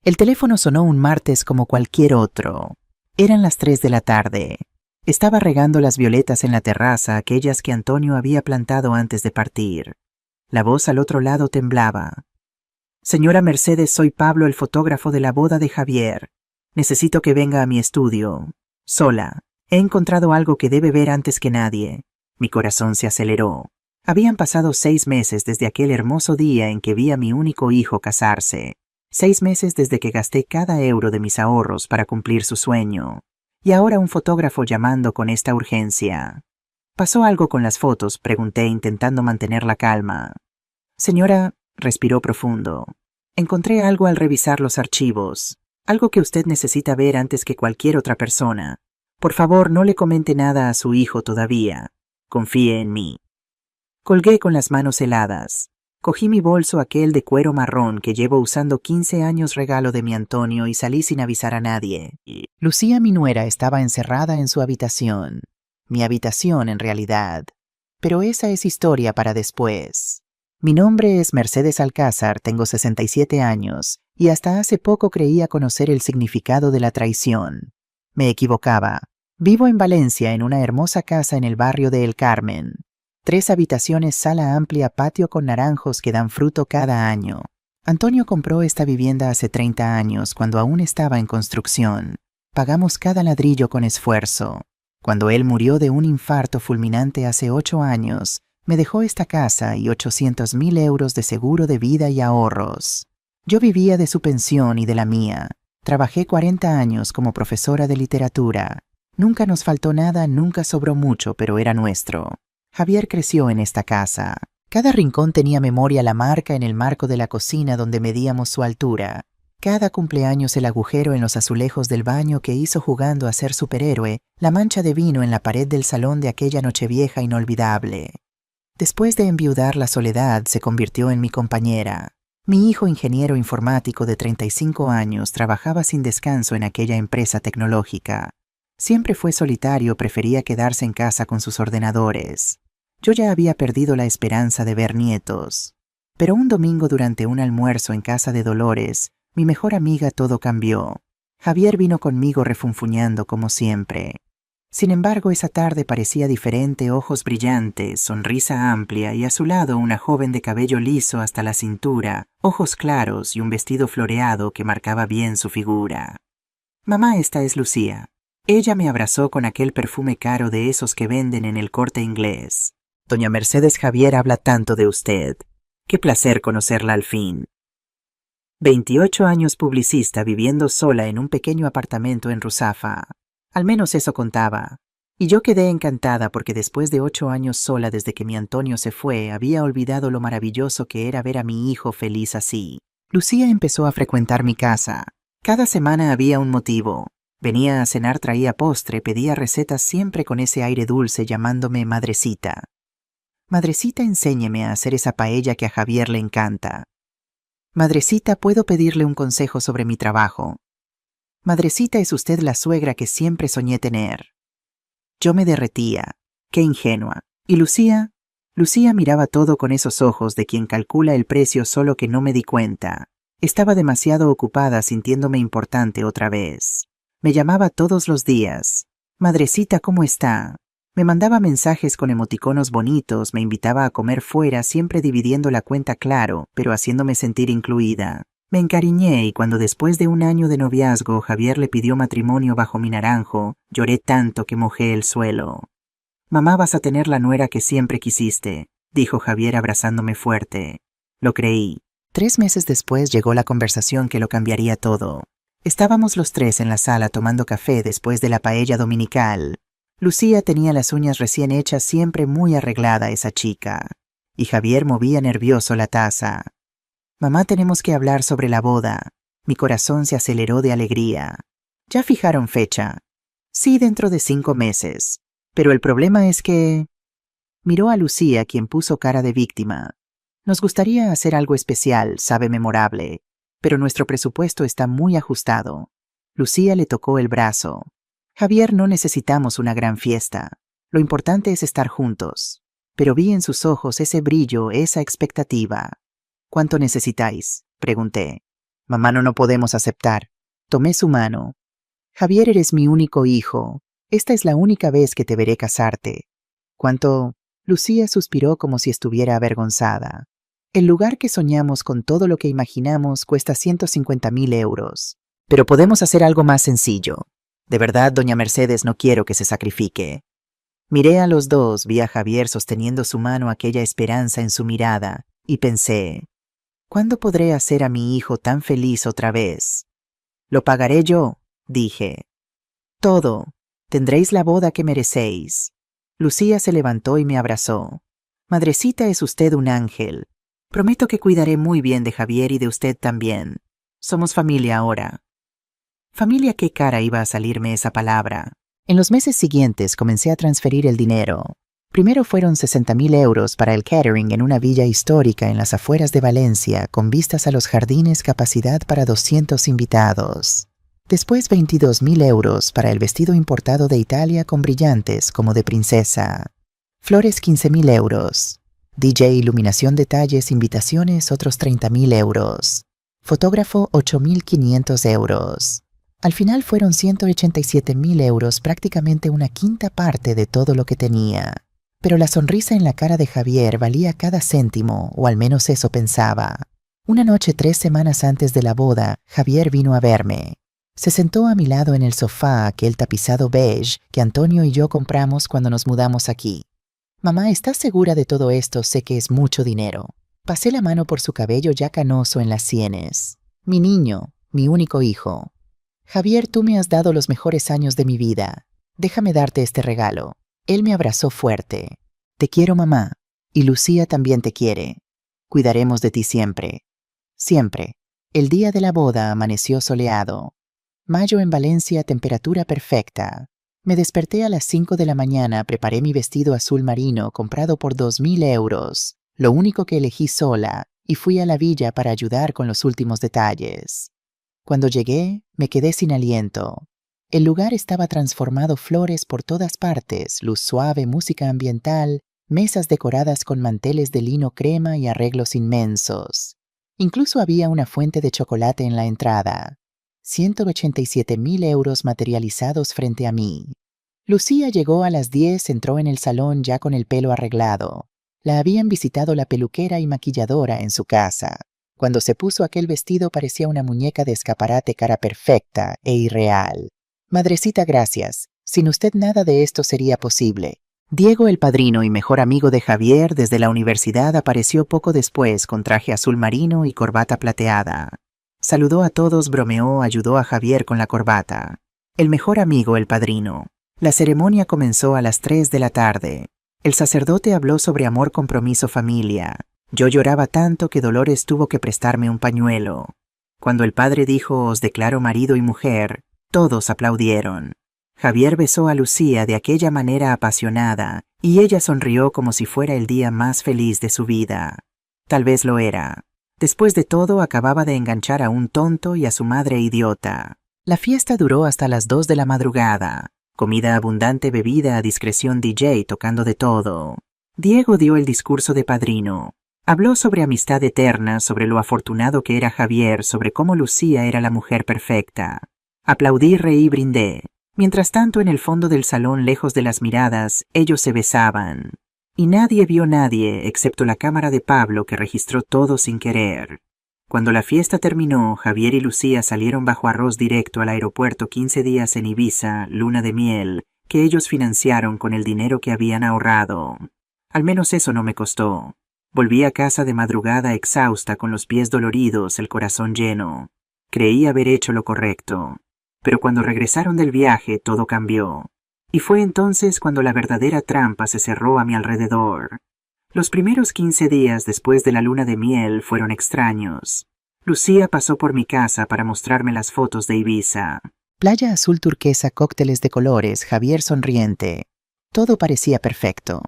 El teléfono sonó un martes como cualquier otro. Eran las 3 de la tarde. Estaba regando las violetas en la terraza, aquellas que Antonio había plantado antes de partir. La voz al otro lado temblaba. Señora Mercedes, soy Pablo, el fotógrafo de la boda de Javier. Necesito que venga a mi estudio. Sola. He encontrado algo que debe ver antes que nadie. Mi corazón se aceleró. Habían pasado 6 meses desde aquel hermoso día en que vi a mi único hijo casarse. 6 meses desde que gasté cada euro de mis ahorros para cumplir su sueño. Y ahora un fotógrafo llamando con esta urgencia. ¿Pasó algo con las fotos?, pregunté intentando mantener la calma. Señora, respiró profundo. Encontré algo al revisar los archivos. Algo que usted necesita ver antes que cualquier otra persona. Por favor, no le comente nada a su hijo todavía. Confíe en mí. Colgué con las manos heladas. Cogí mi bolso, aquel de cuero marrón que llevo usando 15 años, regalo de mi Antonio, y salí sin avisar a nadie. Lucía, mi nuera, estaba encerrada en su habitación. Mi habitación, en realidad. Pero esa es historia para después. Mi nombre es Mercedes Alcázar, tengo 67 años, y hasta hace poco creía conocer el significado de la traición. Me equivocaba. Vivo en Valencia, en una hermosa casa en el barrio de El Carmen. 3 habitaciones, sala amplia, patio con naranjos que dan fruto cada año. Antonio compró esta vivienda hace 30 años, cuando aún estaba en construcción. Pagamos cada ladrillo con esfuerzo. Cuando él murió de un infarto fulminante hace 8 años, me dejó esta casa y 800.000 euros de seguro de vida y ahorros. Yo vivía de su pensión y de la mía. Trabajé 40 años como profesora de literatura. Nunca nos faltó nada, nunca sobró mucho, pero era nuestro. Javier creció en esta casa. Cada rincón tenía memoria, la marca en el marco de la cocina donde medíamos su altura. Cada cumpleaños el agujero en los azulejos del baño que hizo jugando a ser superhéroe, la mancha de vino en la pared del salón de aquella nochevieja inolvidable. Después de enviudar, la soledad se convirtió en mi compañera. Mi hijo, ingeniero informático de 35 años, trabajaba sin descanso en aquella empresa tecnológica. Siempre fue solitario, prefería quedarse en casa con sus ordenadores. Yo ya había perdido la esperanza de ver nietos. Pero un domingo, durante un almuerzo en casa de Dolores, mi mejor amiga, todo cambió. Javier vino conmigo refunfuñando como siempre. Sin embargo, esa tarde parecía diferente, ojos brillantes, sonrisa amplia y a su lado una joven de cabello liso hasta la cintura, ojos claros y un vestido floreado que marcaba bien su figura. Mamá, esta es Lucía. Ella me abrazó con aquel perfume caro de esos que venden en el Corte Inglés. Doña Mercedes, Javier habla tanto de usted. Qué placer conocerla al fin. 28 años, publicista, viviendo sola en un pequeño apartamento en Ruzafa. Al menos eso contaba. Y yo quedé encantada porque después de 8 años sola desde que mi Antonio se fue, había olvidado lo maravilloso que era ver a mi hijo feliz así. Lucía empezó a frecuentar mi casa. Cada semana había un motivo. Venía a cenar, traía postre, pedía recetas, siempre con ese aire dulce, llamándome madrecita. Madrecita, enséñeme a hacer esa paella que a Javier le encanta. Madrecita, ¿puedo pedirle un consejo sobre mi trabajo? Madrecita, es usted la suegra que siempre soñé tener. Yo me derretía. Qué ingenua. ¿Y Lucía? Lucía miraba todo con esos ojos de quien calcula el precio, solo que no me di cuenta. Estaba demasiado ocupada, sintiéndome importante otra vez. Me llamaba todos los días. Madrecita, ¿cómo está? Me mandaba mensajes con emoticonos bonitos, me invitaba a comer fuera, siempre dividiendo la cuenta, claro, pero haciéndome sentir incluida. Me encariñé, y cuando después de un año de noviazgo Javier le pidió matrimonio bajo mi naranjo, lloré tanto que mojé el suelo. Mamá, vas a tener la nuera que siempre quisiste, dijo Javier abrazándome fuerte. Lo creí. 3 meses después llegó la conversación que lo cambiaría todo. Estábamos los 3 en la sala tomando café después de la paella dominical. Lucía tenía las uñas recién hechas, siempre muy arreglada esa chica. Y Javier movía nervioso la taza. Mamá, tenemos que hablar sobre la boda. Mi corazón se aceleró de alegría. ¿Ya fijaron fecha? Sí, dentro de 5 meses. Pero el problema es que... Miró a Lucía, quien puso cara de víctima. Nos gustaría hacer algo especial, sabe, memorable. Pero nuestro presupuesto está muy ajustado. Lucía le tocó el brazo. Javier, no necesitamos una gran fiesta. Lo importante es estar juntos. Pero vi en sus ojos ese brillo, esa expectativa. ¿Cuánto necesitáis?, pregunté. Mamá, no podemos aceptar. Tomé su mano. Javier, eres mi único hijo. Esta es la única vez que te veré casarte. ¿Cuánto? Lucía suspiró como si estuviera avergonzada. El lugar que soñamos con todo lo que imaginamos cuesta 150.000 euros. Pero podemos hacer algo más sencillo. De verdad, doña Mercedes, no quiero que se sacrifique. Miré a los dos, vi a Javier sosteniendo su mano, aquella esperanza en su mirada, y pensé, ¿cuándo podré hacer a mi hijo tan feliz otra vez? Lo pagaré yo, dije. Todo. Tendréis la boda que merecéis. Lucía se levantó y me abrazó. Madrecita, es usted un ángel. Prometo que cuidaré muy bien de Javier y de usted también. Somos familia ahora. Familia, ¿qué cara iba a salirme esa palabra? En los meses siguientes comencé a transferir el dinero. Primero fueron 60.000 euros para el catering en una villa histórica en las afueras de Valencia, con vistas a los jardines, capacidad para 200 invitados. Después 22.000 euros para el vestido importado de Italia con brillantes como de princesa. Flores 15.000 euros. DJ, iluminación, detalles, invitaciones, otros 30.000 euros. Fotógrafo 8.500 euros. Al final fueron 187.000 euros, prácticamente una quinta parte de todo lo que tenía. Pero la sonrisa en la cara de Javier valía cada céntimo, o al menos eso pensaba. Una noche 3 semanas antes de la boda, Javier vino a verme. Se sentó a mi lado en el sofá, aquel tapizado beige que Antonio y yo compramos cuando nos mudamos aquí. Mamá, ¿estás segura de todo esto? Sé que es mucho dinero. Pasé la mano por su cabello ya canoso en las sienes. Mi niño, mi único hijo. Javier, tú me has dado los mejores años de mi vida. Déjame darte este regalo. Él me abrazó fuerte. Te quiero, mamá. Y Lucía también te quiere. Cuidaremos de ti siempre. Siempre. El día de la boda amaneció soleado. Mayo en Valencia, temperatura perfecta. Me desperté a las 5 de la mañana, preparé mi vestido azul marino comprado por 2.000 euros, lo único que elegí sola, y fui a la villa para ayudar con los últimos detalles. Cuando llegué, me quedé sin aliento. El lugar estaba transformado, flores por todas partes, luz suave, música ambiental, mesas decoradas con manteles de lino crema y arreglos inmensos. Incluso había una fuente de chocolate en la entrada. 187.000 euros materializados frente a mí. Lucía llegó a las 10, entró en el salón ya con el pelo arreglado. La habían visitado la peluquera y maquilladora en su casa. Cuando se puso aquel vestido parecía una muñeca de escaparate, cara perfecta e irreal. Madrecita, gracias. Sin usted nada de esto sería posible. Diego, el padrino y mejor amigo de Javier desde la universidad, apareció poco después con traje azul marino y corbata plateada. Saludó a todos, bromeó, ayudó a Javier con la corbata. El mejor amigo, el padrino. La ceremonia comenzó a las 3 de la tarde. El sacerdote habló sobre amor, compromiso, familia. Yo lloraba tanto que Dolores tuvo que prestarme un pañuelo. Cuando el padre dijo, os declaro marido y mujer, todos aplaudieron. Javier besó a Lucía de aquella manera apasionada, y ella sonrió como si fuera el día más feliz de su vida. Tal vez lo era. Después de todo, acababa de enganchar a un tonto y a su madre idiota. La fiesta duró hasta las 2 de la madrugada. Comida abundante, bebida a discreción, DJ tocando de todo. Diego dio el discurso de padrino. Habló sobre amistad eterna, sobre lo afortunado que era Javier, sobre cómo Lucía era la mujer perfecta. Aplaudí, reí, brindé. Mientras tanto, en el fondo del salón, lejos de las miradas, ellos se besaban. Y nadie vio nadie, excepto la cámara de Pablo, que registró todo sin querer. Cuando la fiesta terminó, Javier y Lucía salieron bajo arroz directo al aeropuerto, 15 días en Ibiza, luna de miel, que ellos financiaron con el dinero que habían ahorrado. Al menos eso no me costó. Volví a casa de madrugada exhausta, con los pies doloridos, el corazón lleno. Creí haber hecho lo correcto. Pero cuando regresaron del viaje, todo cambió. Y fue entonces cuando la verdadera trampa se cerró a mi alrededor. Los primeros 15 días después de la luna de miel fueron extraños. Lucía pasó por mi casa para mostrarme las fotos de Ibiza. Playa azul turquesa, cócteles de colores, Javier sonriente. Todo parecía perfecto.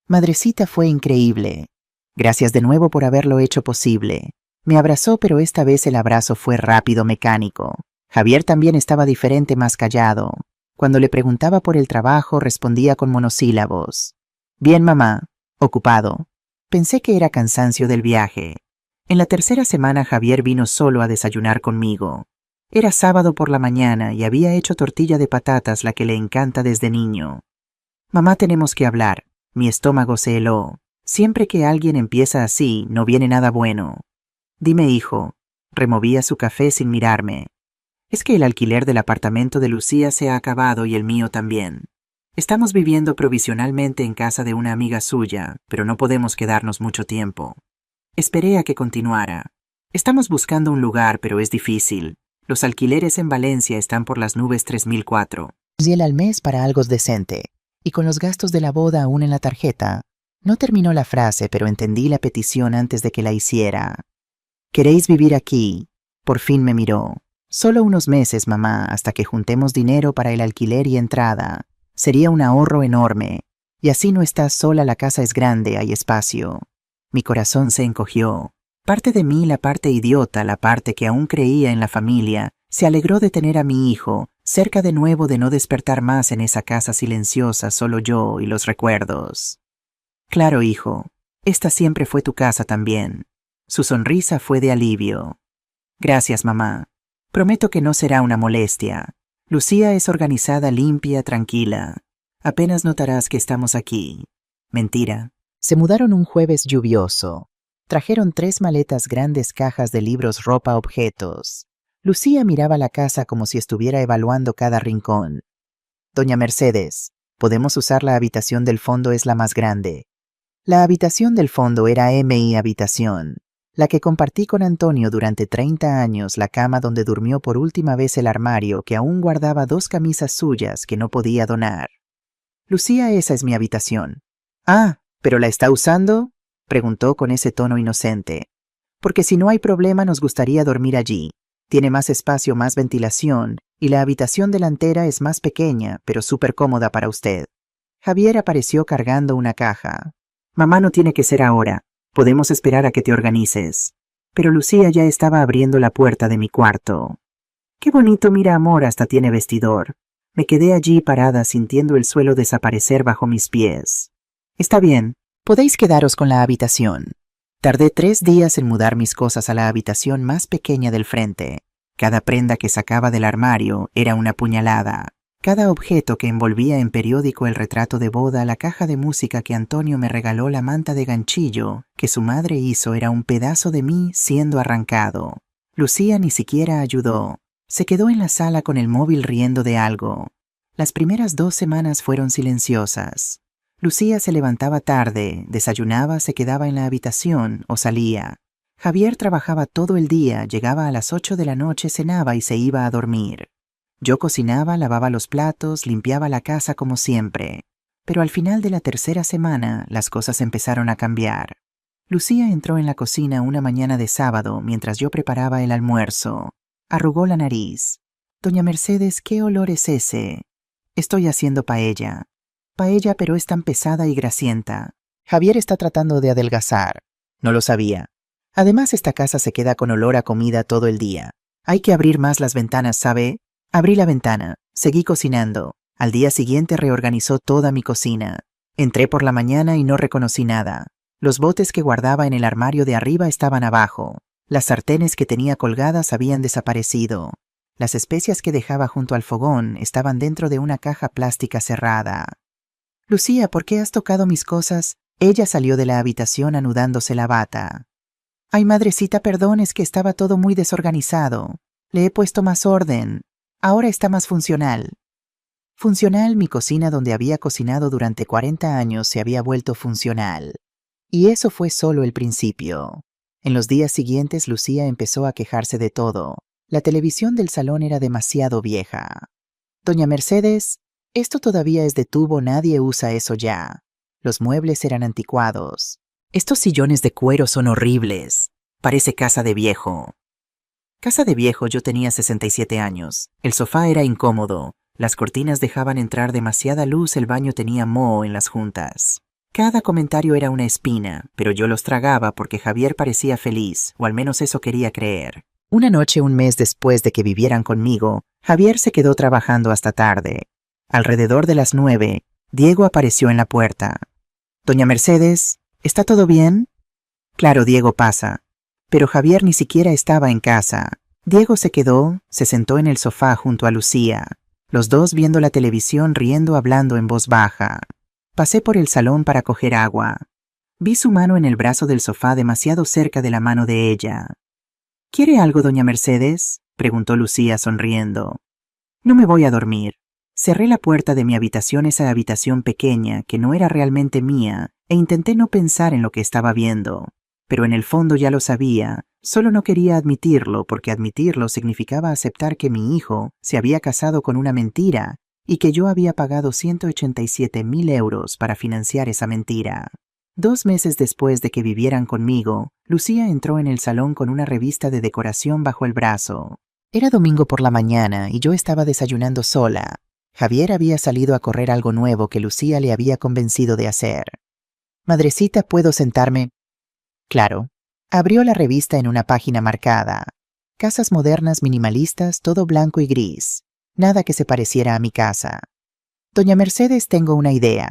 Madrecita, fue increíble. Gracias de nuevo por haberlo hecho posible. Me abrazó, pero esta vez el abrazo fue rápido, mecánico. Javier también estaba diferente, más callado. Cuando le preguntaba por el trabajo, respondía con monosílabos. Bien, mamá. Ocupado. Pensé que era cansancio del viaje. En la tercera semana Javier vino solo a desayunar conmigo. Era sábado por la mañana y había hecho tortilla de patatas, la que le encanta desde niño. Mamá, tenemos que hablar. Mi estómago se heló. Siempre que alguien empieza así, no viene nada bueno. Dime, hijo. Removía su café sin mirarme. Es que el alquiler del apartamento de Lucía se ha acabado y el mío también. Estamos viviendo provisionalmente en casa de una amiga suya, pero no podemos quedarnos mucho tiempo. Esperé a que continuara. Estamos buscando un lugar, pero es difícil. Los alquileres en Valencia están por las nubes. 3.004. $1,000 al mes para algo decente. Y con los gastos de la boda aún en la tarjeta. No terminó la frase, pero entendí la petición antes de que la hiciera. ¿Queréis vivir aquí? Por fin me miró. Solo unos meses, mamá, hasta que juntemos dinero para el alquiler y entrada. Sería un ahorro enorme. Y así no estás sola, la casa es grande, hay espacio. Mi corazón se encogió. Parte de mí, la parte idiota, la parte que aún creía en la familia, se alegró de tener a mi hijo cerca de nuevo, de no despertar más en esa casa silenciosa, solo yo y los recuerdos. Claro, hijo, esta siempre fue tu casa también. Su sonrisa fue de alivio. Gracias, mamá. Prometo que no será una molestia. Lucía es organizada, limpia, tranquila. Apenas notarás que estamos aquí. Mentira. Se mudaron un jueves lluvioso. Trajeron 3 maletas, grandes cajas de libros, ropa, objetos. Lucía miraba la casa como si estuviera evaluando cada rincón. Doña Mercedes, ¿podemos usar la habitación del fondo? Es la más grande. La habitación del fondo era mi habitación, la que compartí con Antonio durante 30 años, la cama donde durmió por última vez, el armario que aún guardaba 2 camisas suyas que no podía donar. Lucía, esa es mi habitación. Ah, ¿pero la está usando? Preguntó con ese tono inocente. Porque si no hay problema, nos gustaría dormir allí. Tiene más espacio, más ventilación, y la habitación delantera es más pequeña, pero súper cómoda para usted. Javier apareció cargando una caja. Mamá, no tiene que ser ahora. Podemos esperar a que te organices. Pero Lucía ya estaba abriendo la puerta de mi cuarto. Qué bonito, mira, amor, hasta tiene vestidor. Me quedé allí parada sintiendo el suelo desaparecer bajo mis pies. Está bien, podéis quedaros con la habitación. Tardé 3 días en mudar mis cosas a la habitación más pequeña del frente. Cada prenda que sacaba del armario era una puñalada. Cada objeto que envolvía en periódico, el retrato de boda, la caja de música que Antonio me regaló, la manta de ganchillo que su madre hizo, era un pedazo de mí siendo arrancado. Lucía ni siquiera ayudó. Se quedó en la sala con el móvil riendo de algo. Las primeras 2 semanas fueron silenciosas. Lucía se levantaba tarde, desayunaba, se quedaba en la habitación o salía. Javier trabajaba todo el día, llegaba a las 8 de la noche, cenaba y se iba a dormir. Yo cocinaba, lavaba los platos, limpiaba la casa como siempre. Pero al final de la tercera semana, las cosas empezaron a cambiar. Lucía entró en la cocina una mañana de sábado mientras yo preparaba el almuerzo. Arrugó la nariz. Doña Mercedes, ¿qué olor es ese? Estoy haciendo paella. Paella, pero es tan pesada y grasienta. Javier está tratando de adelgazar. No lo sabía. Además, esta casa se queda con olor a comida todo el día. Hay que abrir más las ventanas, ¿sabe? Abrí la ventana. Seguí cocinando. Al día siguiente reorganizó toda mi cocina. Entré por la mañana y no reconocí nada. Los botes que guardaba en el armario de arriba estaban abajo. Las sartenes que tenía colgadas habían desaparecido. Las especias que dejaba junto al fogón estaban dentro de una caja plástica cerrada. Lucía, ¿por qué has tocado mis cosas? Ella salió de la habitación anudándose la bata. Ay, madrecita, perdón, es que estaba todo muy desorganizado. Le he puesto más orden. Ahora está más funcional. Funcional, mi cocina donde había cocinado durante 40 años se había vuelto funcional. Y eso fue solo el principio. En los días siguientes, Lucía empezó a quejarse de todo. La televisión del salón era demasiado vieja. Doña Mercedes, esto todavía es de tubo, nadie usa eso ya. Los muebles eran anticuados. Estos sillones de cuero son horribles. Parece casa de viejo. Casa de viejo, yo tenía 67 años. El sofá era incómodo. Las cortinas dejaban entrar demasiada luz, el baño tenía moho en las juntas. Cada comentario era una espina, pero yo los tragaba porque Javier parecía feliz, o al menos eso quería creer. Una noche, un mes después de que vivieran conmigo, Javier se quedó trabajando hasta tarde. Alrededor de las 9, Diego apareció en la puerta. Doña Mercedes, ¿está todo bien? Claro, Diego, pasa. Pero Javier ni siquiera estaba en casa. Diego se sentó en el sofá junto a Lucía, los dos viendo la televisión riendo hablando en voz baja. Pasé por el salón para coger agua. Vi su mano en el brazo del sofá demasiado cerca de la mano de ella. ¿Quiere algo, doña Mercedes?, preguntó Lucía sonriendo. No me voy a dormir. Cerré la puerta de mi habitación, esa habitación pequeña que no era realmente mía, e intenté no pensar en lo que estaba viendo. Pero en el fondo ya lo sabía, solo no quería admitirlo porque admitirlo significaba aceptar que mi hijo se había casado con una mentira y que yo había pagado 187.000 euros para financiar esa mentira. 2 meses después de que vivieran conmigo, Lucía entró en el salón con una revista de decoración bajo el brazo. Era domingo por la mañana y yo estaba desayunando sola. Javier había salido a correr algo nuevo que Lucía le había convencido de hacer. «Madrecita, ¿puedo sentarme?» Claro. Abrió la revista en una página marcada. Casas modernas minimalistas, todo blanco y gris. Nada que se pareciera a mi casa. Doña Mercedes, tengo una idea.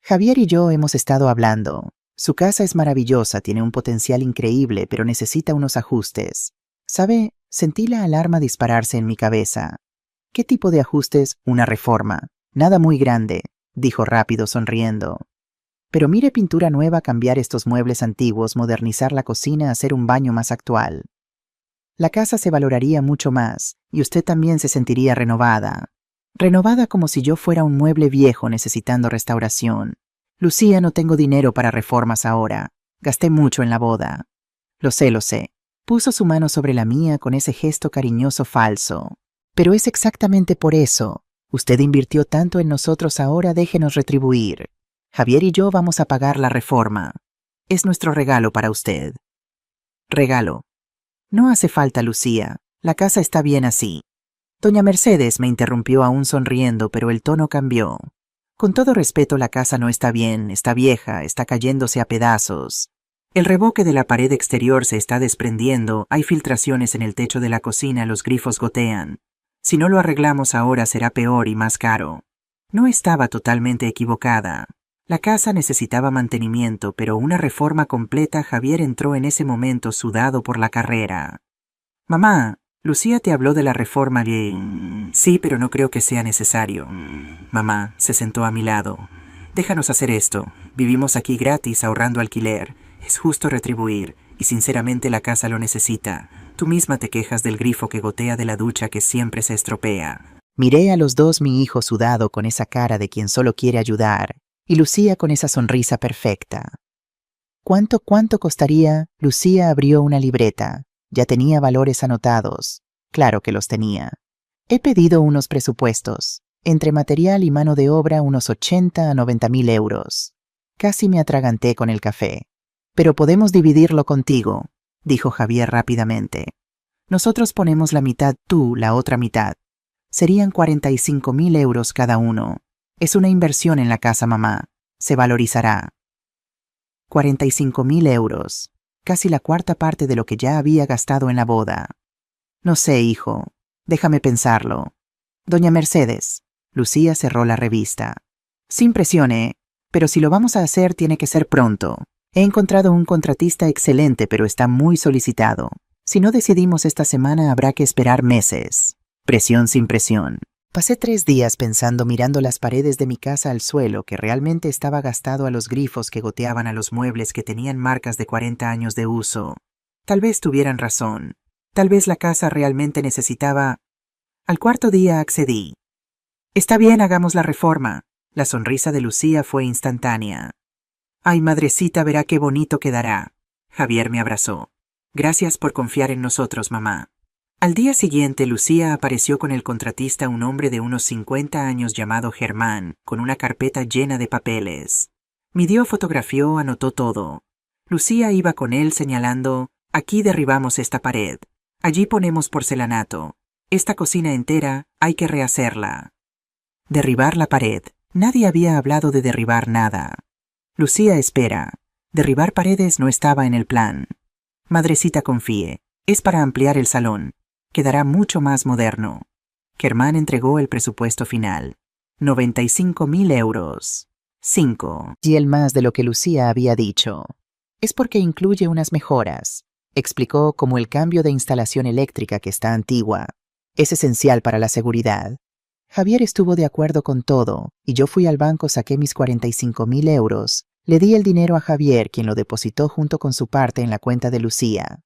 Javier y yo hemos estado hablando. Su casa es maravillosa, tiene un potencial increíble, pero necesita unos ajustes. ¿Sabe? Sentí la alarma dispararse en mi cabeza. ¿Qué tipo de ajustes? Una reforma. Nada muy grande, dijo rápido sonriendo. Pero mire, pintura nueva, cambiar estos muebles antiguos, modernizar la cocina, hacer un baño más actual. La casa se valoraría mucho más, y usted también se sentiría renovada. Renovada como si yo fuera un mueble viejo necesitando restauración. Lucía, no tengo dinero para reformas ahora. Gasté mucho en la boda. Lo sé, lo sé. Puso su mano sobre la mía con ese gesto cariñoso falso. Pero es exactamente por eso. Usted invirtió tanto en nosotros, ahora déjenos retribuir. Javier y yo vamos a pagar la reforma. Es nuestro regalo para usted. Regalo. No hace falta, Lucía. La casa está bien así. Doña Mercedes, me interrumpió aún sonriendo, pero el tono cambió. Con todo respeto, la casa no está bien, está vieja, está cayéndose a pedazos. El revoque de la pared exterior se está desprendiendo, hay filtraciones en el techo de la cocina, los grifos gotean. Si no lo arreglamos ahora será peor y más caro. No estaba totalmente equivocada. La casa necesitaba mantenimiento, pero una reforma completa. Javier entró en ese momento sudado por la carrera. Mamá, Lucía te habló de la reforma y... Sí, pero no creo que sea necesario. Mamá se sentó a mi lado. Déjanos hacer esto. Vivimos aquí gratis ahorrando alquiler. Es justo retribuir, y sinceramente la casa lo necesita. Tú misma te quejas del grifo que gotea de la ducha que siempre se estropea. Miré a los dos, mi hijo sudado con esa cara de quien solo quiere ayudar, y Lucía con esa sonrisa perfecta. ¿Cuánto costaría? Lucía abrió una libreta. Ya tenía valores anotados. Claro que los tenía. He pedido unos presupuestos. Entre material y mano de obra, unos 80 a 90.000 euros. Casi me atraganté con el café. Pero podemos dividirlo contigo, dijo Javier rápidamente. Nosotros ponemos la mitad, tú la otra mitad. Serían 45.000 euros cada uno. Es una inversión en la casa, mamá. Se valorizará. 45.000 euros. Casi la cuarta parte de lo que ya había gastado en la boda. No sé, hijo. Déjame pensarlo. Doña Mercedes. Lucía cerró la revista. Sin presión, pero si lo vamos a hacer tiene que ser pronto. He encontrado un contratista excelente, pero está muy solicitado. Si no decidimos esta semana, habrá que esperar meses. Presión sin presión. Pasé 3 días pensando, mirando las paredes de mi casa al suelo, que realmente estaba gastado, a los grifos que goteaban, a los muebles que tenían marcas de 40 años de uso. Tal vez tuvieran razón. Tal vez la casa realmente necesitaba... Al cuarto día accedí. Está bien, hagamos la reforma. La sonrisa de Lucía fue instantánea. Ay, madrecita, verá qué bonito quedará. Javier me abrazó. Gracias por confiar en nosotros, mamá. Al día siguiente, Lucía apareció con el contratista, un hombre de unos 50 años llamado Germán, con una carpeta llena de papeles. Midió, fotografió, anotó todo. Lucía iba con él señalando, aquí derribamos esta pared, allí ponemos porcelanato, esta cocina entera hay que rehacerla. Derribar la pared. Nadie había hablado de derribar nada. Lucía, espera. Derribar paredes no estaba en el plan. Madrecita, confíe. Es para ampliar el salón. Quedará mucho más moderno. Germán entregó el presupuesto final. 95.000 euros. 5. Y el más de lo que Lucía había dicho. Es porque incluye unas mejoras. explicó, como el cambio de instalación eléctrica que está antigua. Es esencial para la seguridad. Javier estuvo de acuerdo con todo, y yo fui al banco, saqué mis 45,000 euros, le di el dinero a Javier, quien lo depositó junto con su parte en la cuenta de Lucía.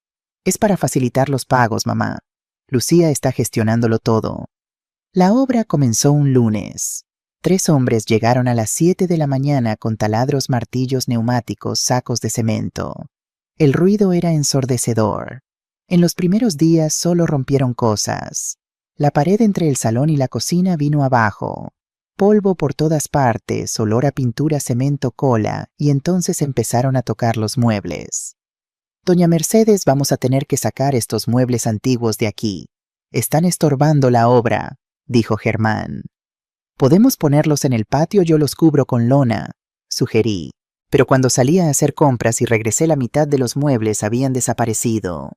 Es para facilitar los pagos, mamá. Lucía está gestionándolo todo. La obra comenzó un lunes. 3 hombres llegaron a las 7 de la mañana con taladros, martillos, neumáticos, sacos de cemento. El ruido era ensordecedor. En los primeros días solo rompieron cosas. La pared entre el salón y la cocina vino abajo. Polvo por todas partes, olor a pintura, cemento, cola, y entonces empezaron a tocar los muebles. Doña Mercedes, vamos a tener que sacar estos muebles antiguos de aquí. Están estorbando la obra, dijo Germán. Podemos ponerlos en el patio, yo los cubro con lona, sugerí. Pero cuando salí a hacer compras y regresé, la mitad de los muebles habían desaparecido.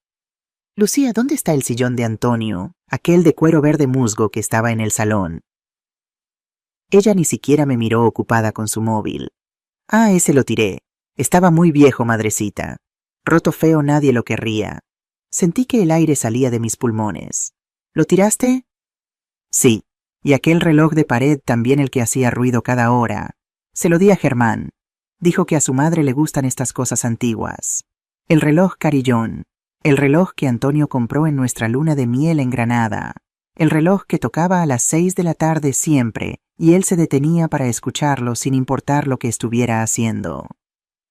Lucía, ¿dónde está el sillón de Antonio? Aquel de cuero verde musgo que estaba en el salón. Ella ni siquiera me miró, ocupada con su móvil. Ah, ese lo tiré. Estaba muy viejo, madrecita. Roto feo, nadie lo querría. Sentí que el aire salía de mis pulmones. ¿Lo tiraste? Sí. Y aquel reloj de pared también, el que hacía ruido cada hora. Se lo di a Germán. Dijo que a su madre le gustan estas cosas antiguas. El reloj carillón. El reloj que Antonio compró en nuestra luna de miel en Granada. El reloj que tocaba a las 6 de la tarde siempre, y él se detenía para escucharlo sin importar lo que estuviera haciendo.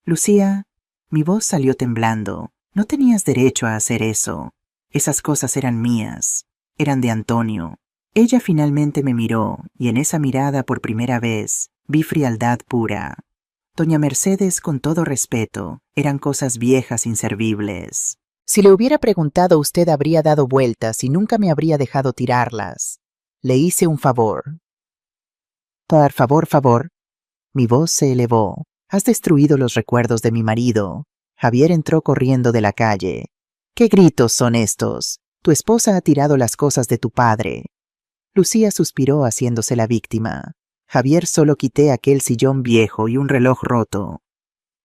Lucía, mi voz salió temblando. No tenías derecho a hacer eso. Esas cosas eran mías. Eran de Antonio. Ella finalmente me miró, y en esa mirada por primera vez vi frialdad pura. Doña Mercedes, con todo respeto, eran cosas viejas, inservibles. Si le hubiera preguntado, usted habría dado vueltas y nunca me habría dejado tirarlas. Le hice un favor. Por favor. Mi voz se elevó. Has destruido los recuerdos de mi marido. Javier entró corriendo de la calle. ¿Qué gritos son estos? Tu esposa ha tirado las cosas de tu padre. Lucía suspiró, haciéndose la víctima. Javier, solo quité aquel sillón viejo y un reloj roto.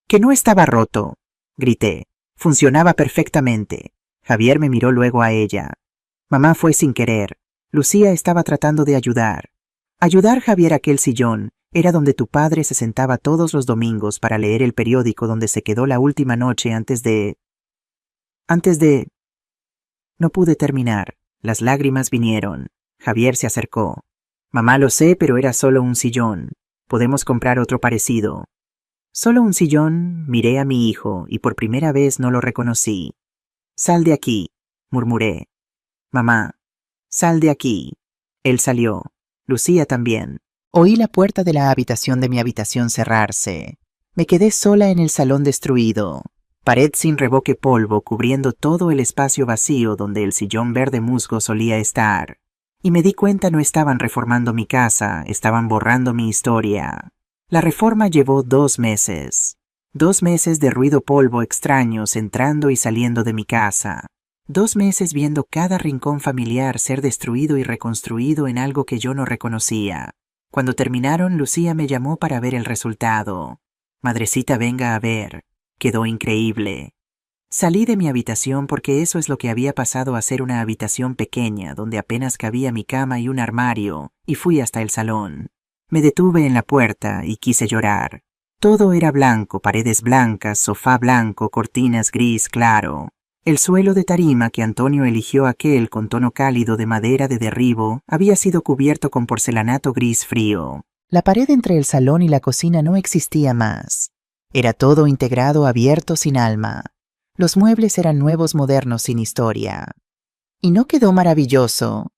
Que no estaba roto, grité. Funcionaba perfectamente. Javier me miró luego a ella. Mamá, fue sin querer. Lucía estaba tratando de ayudar. Ayudar, Javier, aquel sillón era donde tu padre se sentaba todos los domingos para leer el periódico, donde se quedó la última noche antes de... No pude terminar. Las lágrimas vinieron. Javier se acercó. Mamá, lo sé, pero era solo un sillón. Podemos comprar otro parecido. Solo un sillón. Miré a mi hijo y por primera vez no lo reconocí. Sal de aquí, murmuré. Mamá, sal de aquí. Él salió. Lucía también. Oí la puerta de la habitación de mi habitación cerrarse. Me quedé sola en el salón destruido. Pared sin revoque, polvo cubriendo todo el espacio vacío donde el sillón verde musgo solía estar. Y me di cuenta, no estaban reformando mi casa, estaban borrando mi historia. La reforma llevó 2 meses. 2 meses de ruido, polvo, extraños entrando y saliendo de mi casa. 2 meses viendo cada rincón familiar ser destruido y reconstruido en algo que yo no reconocía. Cuando terminaron, Lucía me llamó para ver el resultado. Madrecita, venga a ver. Quedó increíble. Salí de mi habitación porque eso es lo que había pasado a ser una habitación pequeña donde apenas cabía mi cama y un armario, y fui hasta el salón. Me detuve en la puerta y quise llorar. Todo era blanco, paredes blancas, sofá blanco, cortinas gris claro. El suelo de tarima que Antonio eligió, aquel con tono cálido de madera de derribo, había sido cubierto con porcelanato gris frío. La pared entre el salón y la cocina no existía más. Era todo integrado, abierto, sin alma. Los muebles eran nuevos, modernos, sin historia. ¿Y no quedó maravilloso?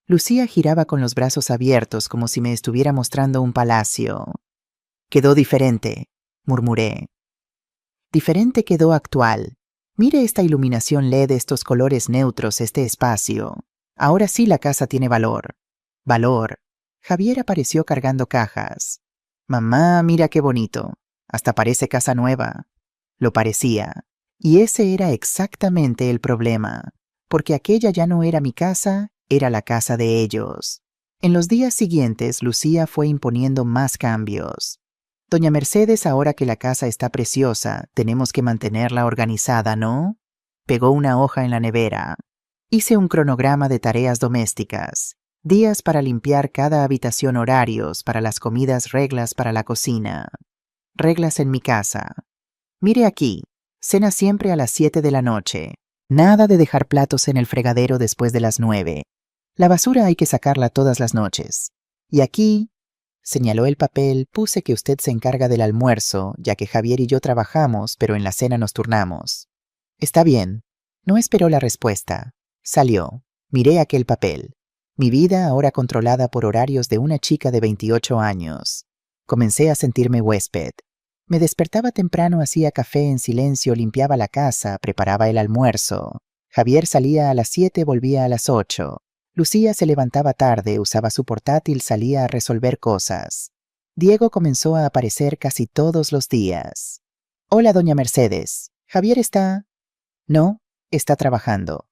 Lucía giraba con los brazos abiertos como si me estuviera mostrando un palacio. Quedó diferente, murmuré. Diferente quedó, actual. Mire esta iluminación LED, estos colores neutros, este espacio. Ahora sí la casa tiene valor. Valor. Javier apareció cargando cajas. Mamá, mira qué bonito. Hasta parece casa nueva. Lo parecía. Y ese era exactamente el problema, porque aquella ya no era mi casa, era la casa de ellos. En los días siguientes, Lucía fue imponiendo más cambios. Doña Mercedes, ahora que la casa está preciosa, tenemos que mantenerla organizada, ¿no? Pegó una hoja en la nevera. Hice un cronograma de tareas domésticas. Días para limpiar cada habitación, horarios para las comidas, reglas para la cocina. Reglas en mi casa. Mire aquí, cena siempre a las 7 de la noche. Nada de dejar platos en el fregadero después de las 9. La basura hay que sacarla todas las noches. Y aquí, señaló el papel, puse que usted se encarga del almuerzo, ya que Javier y yo trabajamos, pero en la cena nos turnamos. Está bien. No esperó la respuesta. Salió. Miré aquel papel. Mi vida ahora controlada por horarios de una chica de 28 años. Comencé a sentirme huésped. Me despertaba temprano, hacía café en silencio, limpiaba la casa, preparaba el almuerzo. Javier salía a las 7, volvía a las 8. Lucía se levantaba tarde, usaba su portátil, salía a resolver cosas. Diego comenzó a aparecer casi todos los días. Hola, doña Mercedes. ¿Javier está? No, está trabajando.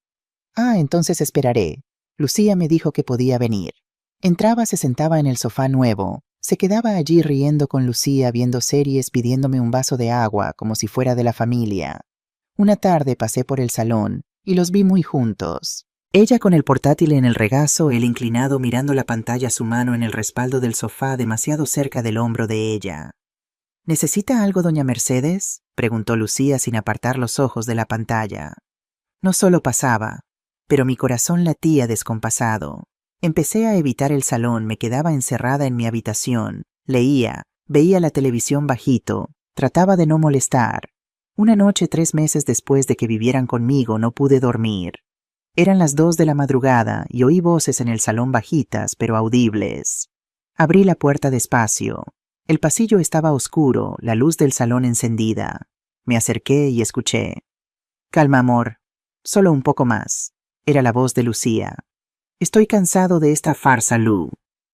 Ah, entonces esperaré. Lucía me dijo que podía venir. Entraba, se sentaba en el sofá nuevo. Se quedaba allí riendo con Lucía, viendo series, pidiéndome un vaso de agua, como si fuera de la familia. Una tarde pasé por el salón y los vi muy juntos. Ella con el portátil en el regazo, él inclinado mirando la pantalla, su mano en el respaldo del sofá, demasiado cerca del hombro de ella. ¿Necesita algo, doña Mercedes?, preguntó Lucía sin apartar los ojos de la pantalla. No solo pasaba, pero mi corazón latía descompasado. Empecé a evitar el salón, me quedaba encerrada en mi habitación, leía, veía la televisión bajito, trataba de no molestar. Una noche, 3 meses después de que vivieran conmigo, no pude dormir. Eran las 2 de la madrugada y oí voces en el salón, bajitas pero audibles. Abrí la puerta despacio. El pasillo estaba oscuro, la luz del salón encendida. Me acerqué y escuché. Calma, amor. Solo un poco más. Era la voz de Lucía. Estoy cansado de esta farsa, Lu.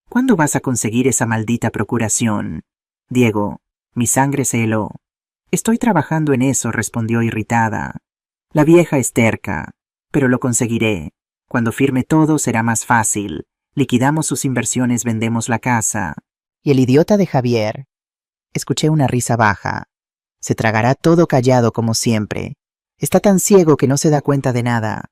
¿Cuándo vas a conseguir esa maldita procuración? Diego, mi sangre se heló. Estoy trabajando en eso, respondió irritada. La vieja es terca, pero lo conseguiré. Cuando firme todo será más fácil. Liquidamos sus inversiones, vendemos la casa. ¿Y el idiota de Javier? Escuché una risa baja. Se tragará todo callado como siempre. Está tan ciego que no se da cuenta de nada.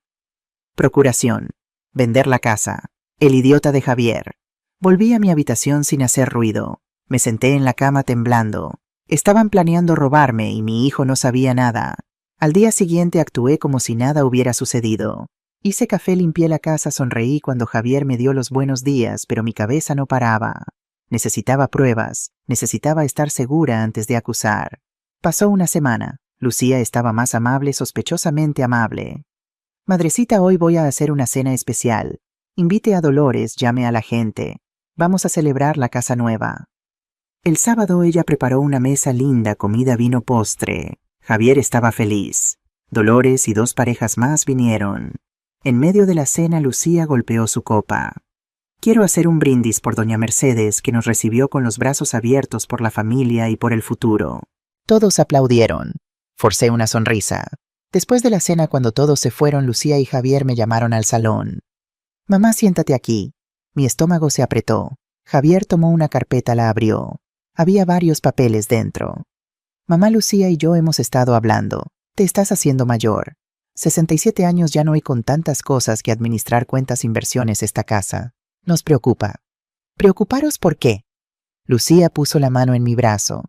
Procuración. Vender la casa. El idiota de Javier. Volví a mi habitación sin hacer ruido. Me senté en la cama temblando. Estaban planeando robarme y mi hijo no sabía nada. Al día siguiente actué como si nada hubiera sucedido. Hice café, limpié la casa, sonreí cuando Javier me dio los buenos días, pero mi cabeza no paraba. Necesitaba pruebas, necesitaba estar segura antes de acusar. Pasó una semana. Lucía estaba más amable, sospechosamente amable. Madrecita, hoy voy a hacer una cena especial. Invite a Dolores, llame a la gente. Vamos a celebrar la casa nueva. El sábado ella preparó una mesa linda, comida, vino, postre. Javier estaba feliz. Dolores y 2 parejas más vinieron. En medio de la cena, Lucía golpeó su copa. Quiero hacer un brindis por doña Mercedes, que nos recibió con los brazos abiertos, por la familia y por el futuro. Todos aplaudieron. Forcé una sonrisa. Después de la cena, cuando todos se fueron, Lucía y Javier me llamaron al salón. Mamá, siéntate aquí. Mi estómago se apretó. Javier tomó una carpeta, la abrió. Había varios papeles dentro. Mamá, Lucía y yo hemos estado hablando. Te estás haciendo mayor. 67 años ya, no hay con tantas cosas que administrar, cuentas, inversiones, esta casa. Nos preocupa. ¿Preocuparos por qué? Lucía puso la mano en mi brazo.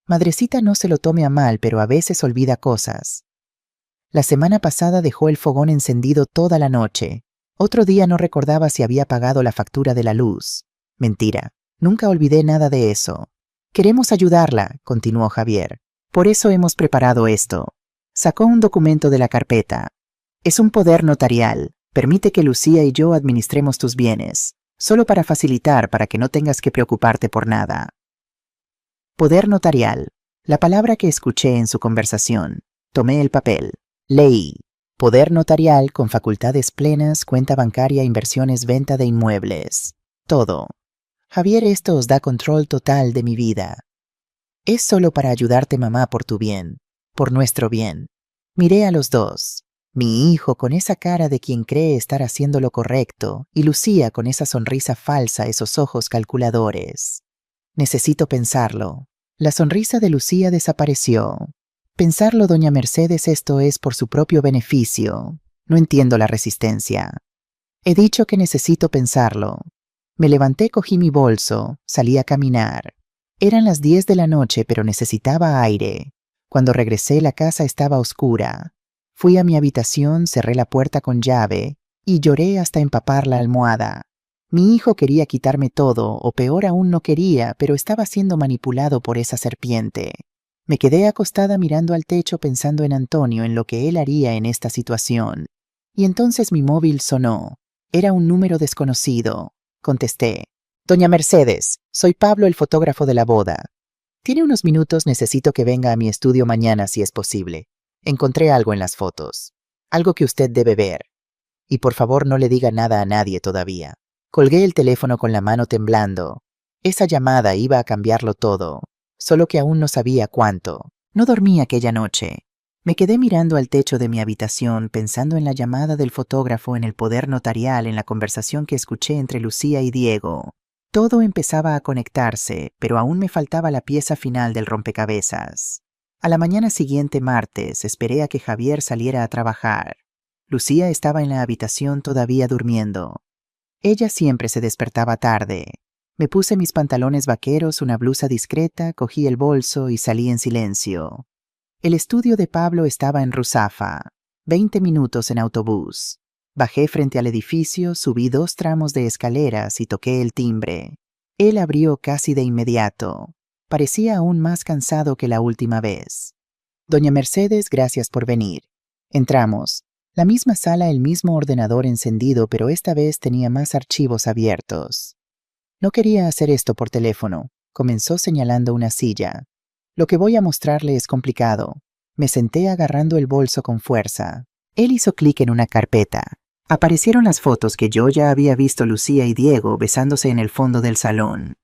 Madrecita, no se lo tome a mal, pero a veces olvida cosas. La semana pasada dejó el fogón encendido toda la noche. Otro día no recordaba si había pagado la factura de la luz. Mentira, nunca olvidé nada de eso. Queremos ayudarla, continuó Javier. Por eso hemos preparado esto. Sacó un documento de la carpeta. Es un poder notarial. Permite que Lucía y yo administremos tus bienes. Solo para facilitar, para que no tengas que preocuparte por nada. Poder notarial. La palabra que escuché en su conversación. Tomé el papel. Leí. Poder notarial con facultades plenas, cuenta bancaria, inversiones, venta de inmuebles. Todo. Javier, esto os da control total de mi vida. Es solo para ayudarte, mamá, por tu bien, por nuestro bien. Miré a los dos. Mi hijo con esa cara de quien cree estar haciendo lo correcto, y Lucía con esa sonrisa falsa, esos ojos calculadores. Necesito pensarlo. La sonrisa de Lucía desapareció. Pensarlo, doña Mercedes, esto es por su propio beneficio. No entiendo la resistencia. He dicho que necesito pensarlo. Me levanté, cogí mi bolso, salí a caminar. Eran las 10 de la noche, pero necesitaba aire. Cuando regresé, la casa estaba oscura. Fui a mi habitación, cerré la puerta con llave y lloré hasta empapar la almohada. Mi hijo quería quitarme todo, o peor aún no quería, pero estaba siendo manipulado por esa serpiente. Me quedé acostada mirando al techo pensando en Antonio, en lo que él haría en esta situación. Y entonces mi móvil sonó. Era un número desconocido. Contesté. Doña Mercedes, soy Pablo, el fotógrafo de la boda. Tiene unos minutos, necesito que venga a mi estudio mañana si es posible. Encontré algo en las fotos. Algo que usted debe ver. Y por favor no le diga nada a nadie todavía. Colgué el teléfono con la mano temblando. Esa llamada iba a cambiarlo todo, solo que aún no sabía cuánto. No dormí aquella noche. Me quedé mirando al techo de mi habitación, pensando en la llamada del fotógrafo, en el poder notarial, en la conversación que escuché entre Lucía y Diego. Todo empezaba a conectarse, pero aún me faltaba la pieza final del rompecabezas. A la mañana siguiente, martes, esperé a que Javier saliera a trabajar. Lucía estaba en la habitación todavía durmiendo. Ella siempre se despertaba tarde. Me puse mis pantalones vaqueros, una blusa discreta, cogí el bolso y salí en silencio. El estudio de Pablo estaba en Ruzafa, 20 minutos en autobús. Bajé frente al edificio, subí 2 tramos de escaleras y toqué el timbre. Él abrió casi de inmediato. Parecía aún más cansado que la última vez. Doña Mercedes, gracias por venir. Entramos. La misma sala, el mismo ordenador encendido, pero esta vez tenía más archivos abiertos. No quería hacer esto por teléfono, comenzó señalando una silla. Lo que voy a mostrarle es complicado. Me senté agarrando el bolso con fuerza. Él hizo clic en una carpeta. Aparecieron las fotos que yo ya había visto, Lucía y Diego besándose en el fondo del salón.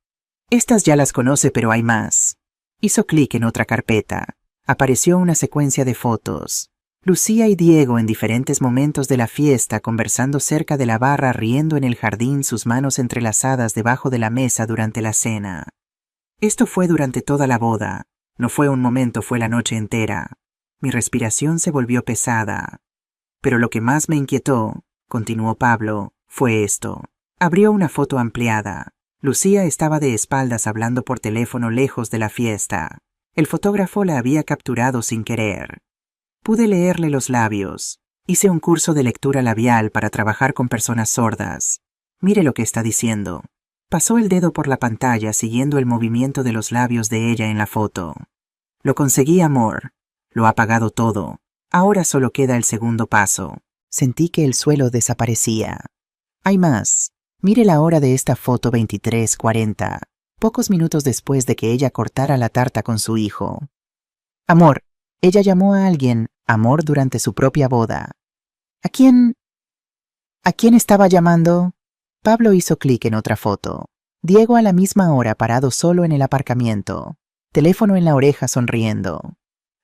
Estas ya las conoce, pero hay más. Hizo clic en otra carpeta. Apareció una secuencia de fotos. Lucía y Diego en diferentes momentos de la fiesta, conversando cerca de la barra, riendo en el jardín, sus manos entrelazadas debajo de la mesa durante la cena. Esto fue durante toda la boda. No fue un momento, fue la noche entera. Mi respiración se volvió pesada. Pero lo que más me inquietó, continuó Pablo, fue esto. Abrió una foto ampliada. Lucía estaba de espaldas hablando por teléfono lejos de la fiesta. El fotógrafo la había capturado sin querer. Pude leerle los labios. Hice un curso de lectura labial para trabajar con personas sordas. Mire lo que está diciendo. Pasó el dedo por la pantalla siguiendo el movimiento de los labios de ella en la foto. Lo conseguí, amor. Lo ha pagado todo. Ahora solo queda el segundo paso. Sentí que el suelo desaparecía. Hay más. Mire la hora de esta foto, 23:40. Pocos minutos después de que ella cortara la tarta con su hijo. Amor. Ella llamó a alguien, amor, durante su propia boda. ¿A quién estaba llamando? Pablo hizo clic en otra foto. Diego a la misma hora, parado solo en el aparcamiento. Teléfono en la oreja, sonriendo.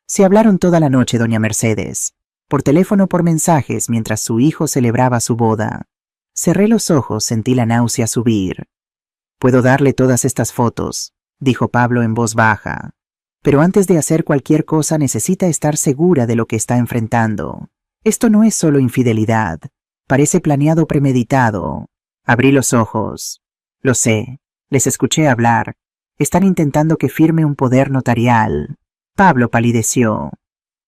Se hablaron toda la noche, doña Mercedes. Por teléfono, por mensajes, mientras su hijo celebraba su boda. Cerré los ojos, sentí la náusea subir. Puedo darle todas estas fotos, dijo Pablo en voz baja. Pero antes de hacer cualquier cosa necesita estar segura de lo que está enfrentando. Esto no es solo infidelidad. Parece planeado, premeditado. Abrí los ojos. Lo sé. Les escuché hablar. Están intentando que firme un poder notarial. Pablo palideció.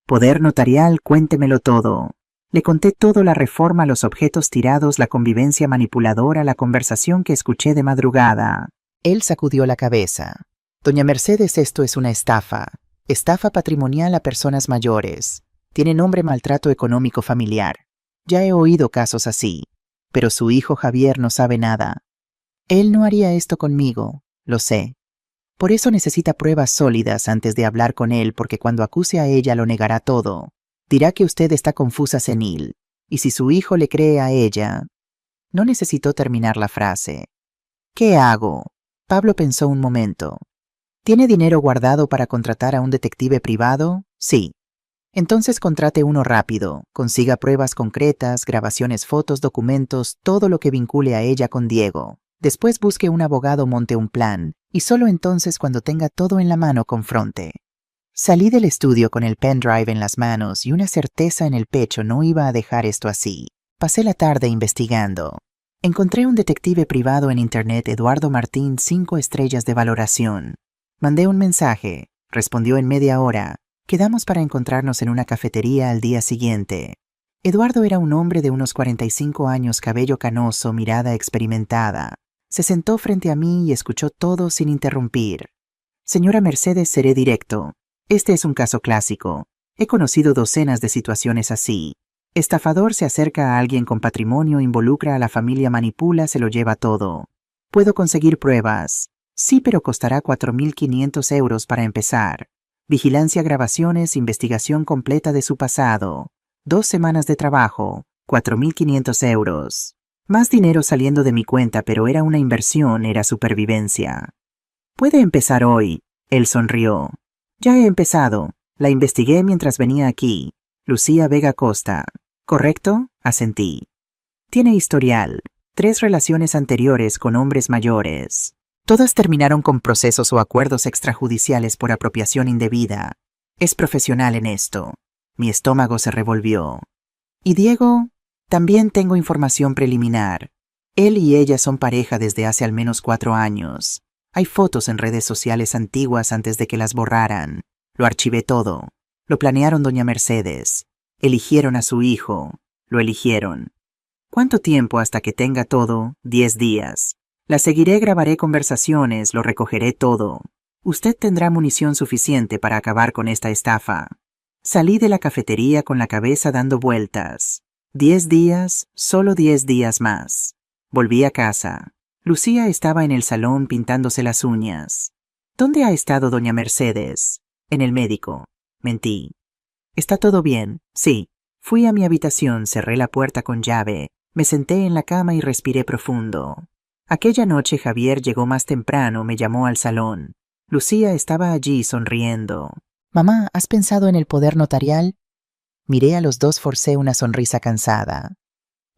Poder notarial, cuéntemelo todo. Le conté todo: la reforma, los objetos tirados, la convivencia manipuladora, la conversación que escuché de madrugada. Él sacudió la cabeza. Doña Mercedes, esto es una estafa. Estafa patrimonial a personas mayores. Tiene nombre maltrato económico familiar. Ya he oído casos así. Pero su hijo Javier no sabe nada. Él no haría esto conmigo, lo sé. Por eso necesita pruebas sólidas antes de hablar con él, porque cuando acuse a ella lo negará todo. Dirá que usted está confusa, senil. Y si su hijo le cree a ella... No necesitó terminar la frase. ¿Qué hago? Pablo pensó un momento. ¿Tiene dinero guardado para contratar a un detective privado? Sí. Entonces contrate uno rápido, consiga pruebas concretas, grabaciones, fotos, documentos, todo lo que vincule a ella con Diego. Después busque un abogado, monte un plan, y solo entonces, cuando tenga todo en la mano, confronte. Salí del estudio con el pendrive en las manos y una certeza en el pecho no iba a dejar esto así. Pasé la tarde investigando. Encontré un detective privado en internet, Eduardo Martín, 5 estrellas de valoración. Mandé un mensaje, respondió en media hora. Quedamos para encontrarnos en una cafetería al día siguiente. Eduardo era un hombre de unos 45 años, cabello canoso, mirada experimentada. Se sentó frente a mí y escuchó todo sin interrumpir. Señora Mercedes, seré directo. Este es un caso clásico. He conocido docenas de situaciones así. Estafador se acerca a alguien con patrimonio, involucra a la familia, manipula, se lo lleva todo. Puedo conseguir pruebas. Sí, pero costará 4.500 euros para empezar. Vigilancia, grabaciones, investigación completa de su pasado. 2 semanas de trabajo, 4.500 euros. Más dinero saliendo de mi cuenta, pero era una inversión, era supervivencia. Puede empezar hoy. Él sonrió. Ya he empezado. La investigué mientras venía aquí. Lucía Vega Costa. ¿Correcto? Asentí. Tiene historial. 3 relaciones anteriores con hombres mayores. Todas terminaron con procesos o acuerdos extrajudiciales por apropiación indebida. Es profesional en esto. Mi estómago se revolvió. ¿Y Diego? También tengo información preliminar. Él y ella son pareja desde hace al menos 4 años. Hay fotos en redes sociales antiguas antes de que las borraran. Lo archivé todo. Lo planearon doña Mercedes. Eligieron a su hijo. Lo eligieron. ¿Cuánto tiempo hasta que tenga todo? 10 días. La seguiré, grabaré conversaciones, lo recogeré todo. Usted tendrá munición suficiente para acabar con esta estafa. Salí de la cafetería con la cabeza dando vueltas. 10 días, solo 10 días más. Volví a casa. Lucía estaba en el salón pintándose las uñas. ¿Dónde ha estado doña Mercedes? En el médico. Mentí. ¿Está todo bien? Sí. Fui a mi habitación, cerré la puerta con llave, me senté en la cama y respiré profundo. Aquella noche Javier llegó más temprano, me llamó al salón. Lucía estaba allí sonriendo. Mamá, ¿has pensado en el poder notarial? Miré a los dos, forcé una sonrisa cansada.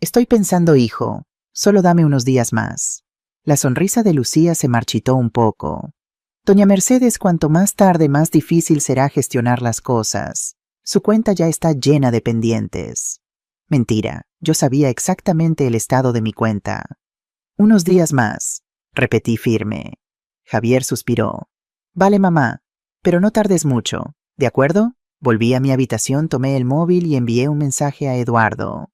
Estoy pensando, hijo. Solo dame unos días más. La sonrisa de Lucía se marchitó un poco. Doña Mercedes, cuanto más tarde, más difícil será gestionar las cosas. Su cuenta ya está llena de pendientes. Mentira, yo sabía exactamente el estado de mi cuenta. Unos días más, repetí firme. Javier suspiró. Vale, mamá, pero no tardes mucho, ¿de acuerdo? Volví a mi habitación, tomé el móvil y envié un mensaje a Eduardo.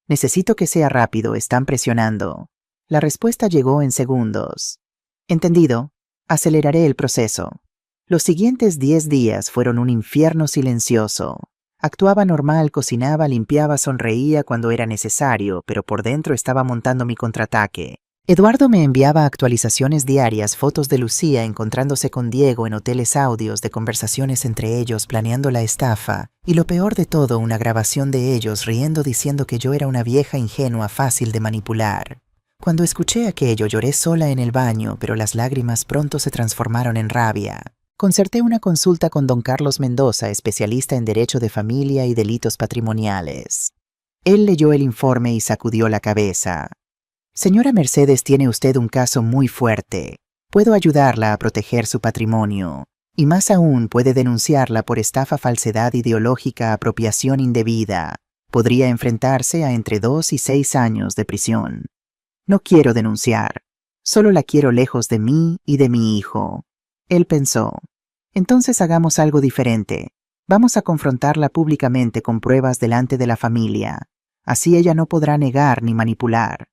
Necesito que sea rápido, están presionando. La respuesta llegó en segundos. Entendido, aceleraré el proceso. Los siguientes 10 días fueron un infierno silencioso. Actuaba normal, cocinaba, limpiaba, sonreía cuando era necesario, pero por dentro estaba montando mi contraataque. Eduardo me enviaba actualizaciones diarias, fotos de Lucía encontrándose con Diego en hoteles, audios de conversaciones entre ellos planeando la estafa, y lo peor de todo, una grabación de ellos riendo diciendo que yo era una vieja ingenua fácil de manipular. Cuando escuché aquello lloré sola en el baño, pero las lágrimas pronto se transformaron en rabia. Concerté una consulta con don Carlos Mendoza, especialista en derecho de familia y delitos patrimoniales. Él leyó el informe y sacudió la cabeza. Señora Mercedes, tiene usted un caso muy fuerte. Puedo ayudarla a proteger su patrimonio. Y más aún, puede denunciarla por estafa, falsedad ideológica, apropiación indebida. Podría enfrentarse a entre 2 y 6 años de prisión. No quiero denunciar. Solo la quiero lejos de mí y de mi hijo. Él pensó. Entonces hagamos algo diferente. Vamos a confrontarla públicamente con pruebas delante de la familia. Así ella no podrá negar ni manipular.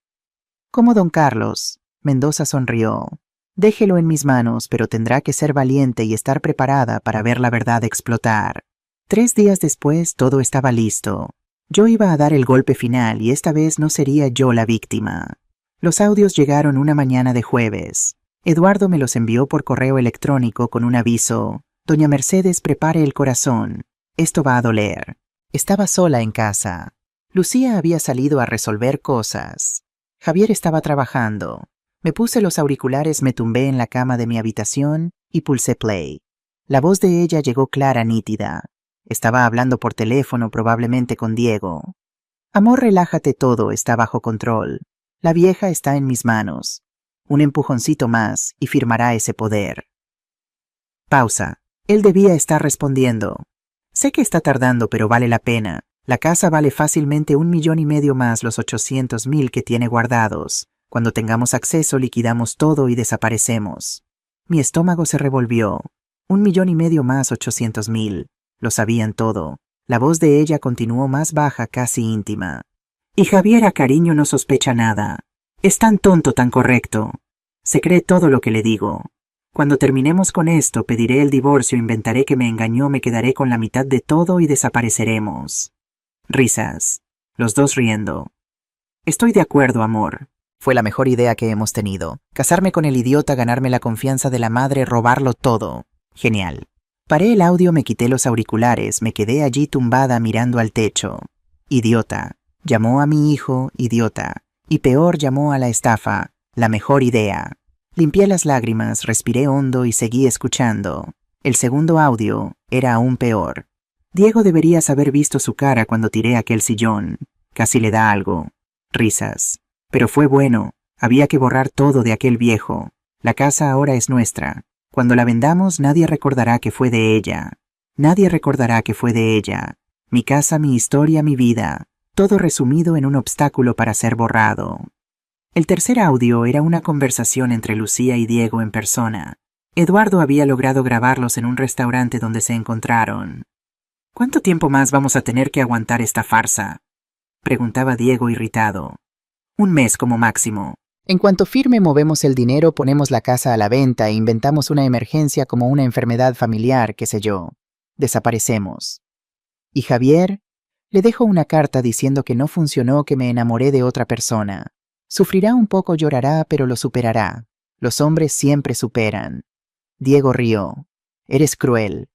¿Cómo, don Carlos? Mendoza sonrió. Déjelo en mis manos, pero tendrá que ser valiente y estar preparada para ver la verdad explotar. 3 días después todo estaba listo. Yo iba a dar el golpe final y esta vez no sería yo la víctima. Los audios llegaron una mañana de jueves. Eduardo me los envió por correo electrónico con un aviso. Doña Mercedes, prepare el corazón. Esto va a doler. Estaba sola en casa. Lucía había salido a resolver cosas. Javier estaba trabajando. Me puse los auriculares, me tumbé en la cama de mi habitación y pulsé play. La voz de ella llegó clara, nítida. Estaba hablando por teléfono, probablemente con Diego. Amor, relájate, todo está bajo control. La vieja está en mis manos. Un empujoncito más y firmará ese poder. Pausa. Él debía estar respondiendo. Sé que está tardando, pero vale la pena. La casa vale fácilmente 1,5 millones más los 800,000 que tiene guardados. Cuando tengamos acceso, liquidamos todo y desaparecemos. Mi estómago se revolvió. 1,5 millones más 800,000. Lo sabían todo. La voz de ella continuó más baja, casi íntima. Y Javier, a cariño, no sospecha nada. Es tan tonto, tan correcto. Se cree todo lo que le digo. Cuando terminemos con esto, pediré el divorcio, inventaré que me engañó, me quedaré con la mitad de todo y desapareceremos. Risas. Los dos riendo. Estoy de acuerdo, amor. Fue la mejor idea que hemos tenido. Casarme con el idiota, ganarme la confianza de la madre, robarlo todo. Genial. Paré el audio, me quité los auriculares, me quedé allí tumbada mirando al techo. Idiota. Llamó a mi hijo, idiota. Y peor, llamó a la estafa. La mejor idea. Limpié las lágrimas, respiré hondo y seguí escuchando. El segundo audio era aún peor. Diego, deberías haber visto su cara cuando tiré aquel sillón. Casi le da algo. Risas. Pero fue bueno. Había que borrar todo de aquel viejo. La casa ahora es nuestra. Cuando la vendamos, nadie recordará que fue de ella. Nadie recordará que fue de ella. Mi casa, mi historia, mi vida. Todo resumido en un obstáculo para ser borrado. El tercer audio era una conversación entre Lucía y Diego en persona. Eduardo había logrado grabarlos en un restaurante donde se encontraron. ¿Cuánto tiempo más vamos a tener que aguantar esta farsa?, preguntaba Diego irritado. 1 mes como máximo. En cuanto firme, movemos el dinero, ponemos la casa a la venta e inventamos una emergencia como una enfermedad familiar, qué sé yo. Desaparecemos. ¿Y Javier? Le dejo una carta diciendo que no funcionó, que me enamoré de otra persona. Sufrirá un poco, llorará, pero lo superará. Los hombres siempre superan. Diego rió. Eres cruel.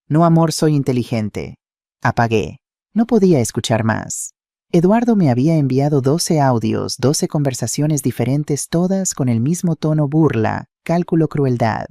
No, amor, soy inteligente. Apagué. No podía escuchar más. Eduardo me había enviado 12 audios, 12 conversaciones diferentes, todas con el mismo tono: burla, cálculo, crueldad.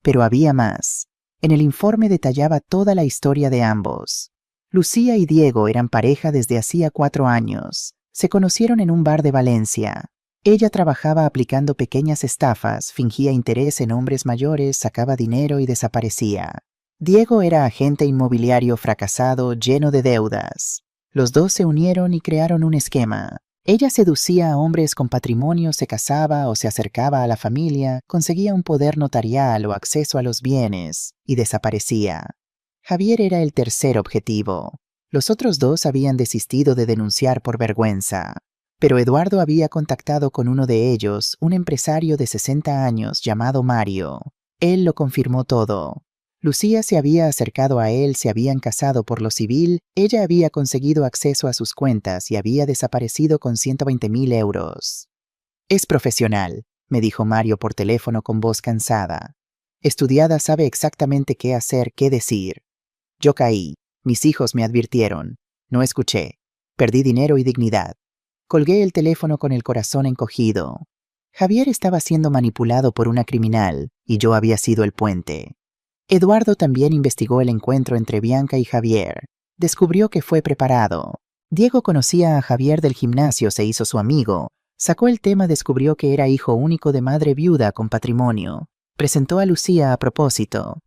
Pero había más. En el informe detallaba toda la historia de ambos. Lucía y Diego eran pareja desde hacía 4 años. Se conocieron en un bar de Valencia. Ella trabajaba aplicando pequeñas estafas, fingía interés en hombres mayores, sacaba dinero y desaparecía. Diego era agente inmobiliario fracasado, lleno de deudas. Los dos se unieron y crearon un esquema. Ella seducía a hombres con patrimonio, se casaba o se acercaba a la familia, conseguía un poder notarial o acceso a los bienes y desaparecía. Javier era el tercer objetivo. Los otros dos habían desistido de denunciar por vergüenza. Pero Eduardo había contactado con uno de ellos, un empresario de 60 años llamado Mario. Él lo confirmó todo. Lucía se había acercado a él, se habían casado por lo civil, ella había conseguido acceso a sus cuentas y había desaparecido con 120,000 euros. Es profesional, me dijo Mario por teléfono con voz cansada. Estudiada, sabe exactamente qué hacer, qué decir. Yo caí. Mis hijos me advirtieron. No escuché. Perdí dinero y dignidad. Colgué el teléfono con el corazón encogido. Javier estaba siendo manipulado por una criminal y yo había sido el puente. Eduardo también investigó el encuentro entre Bianca y Javier. Descubrió que fue preparado. Diego conocía a Javier del gimnasio, se hizo su amigo. Sacó el tema, descubrió que era hijo único de madre viuda con patrimonio. Presentó a Lucía a propósito.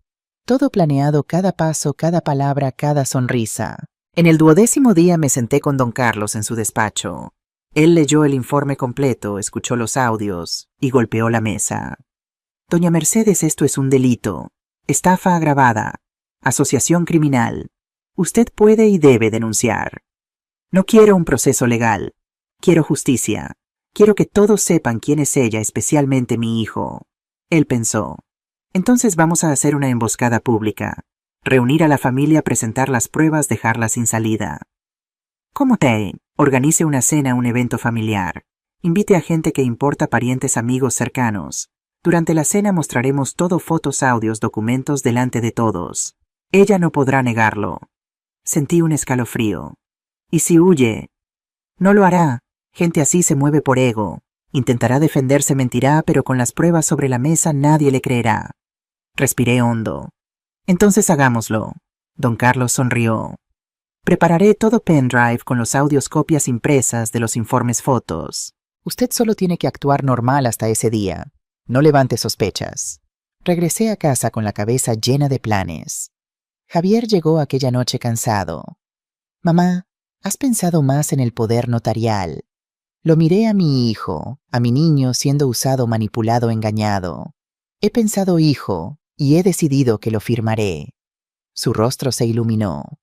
Todo planeado, cada paso, cada palabra, cada sonrisa. En el 12º día me senté con don Carlos en su despacho. Él leyó el informe completo, escuchó los audios y golpeó la mesa. Doña Mercedes, esto es un delito. Estafa agravada. Asociación criminal. Usted puede y debe denunciar. No quiero un proceso legal. Quiero justicia. Quiero que todos sepan quién es ella, especialmente mi hijo. Él pensó. Entonces vamos a hacer una emboscada pública. Reunir a la familia, presentar las pruebas, dejarla sin salida. ¿Cómo te? Organice una cena, un evento familiar. Invite a gente que importa, parientes, amigos cercanos. Durante la cena mostraremos todo: fotos, audios, documentos, delante de todos. Ella no podrá negarlo. Sentí un escalofrío. ¿Y si huye? No lo hará. Gente así se mueve por ego. Intentará defenderse, mentirá, pero con las pruebas sobre la mesa nadie le creerá. Respiré hondo. Entonces hagámoslo. Don Carlos sonrió. Prepararé todo pendrive con los audios, copias impresas de los informes, fotos. Usted solo tiene que actuar normal hasta ese día. No levante sospechas. Regresé a casa con la cabeza llena de planes. Javier llegó aquella noche cansado. Mamá, ¿has pensado más en el poder notarial? Lo miré a mi hijo, a mi niño siendo usado, manipulado, engañado. He pensado, hijo, y he decidido que lo firmaré. Su rostro se iluminó.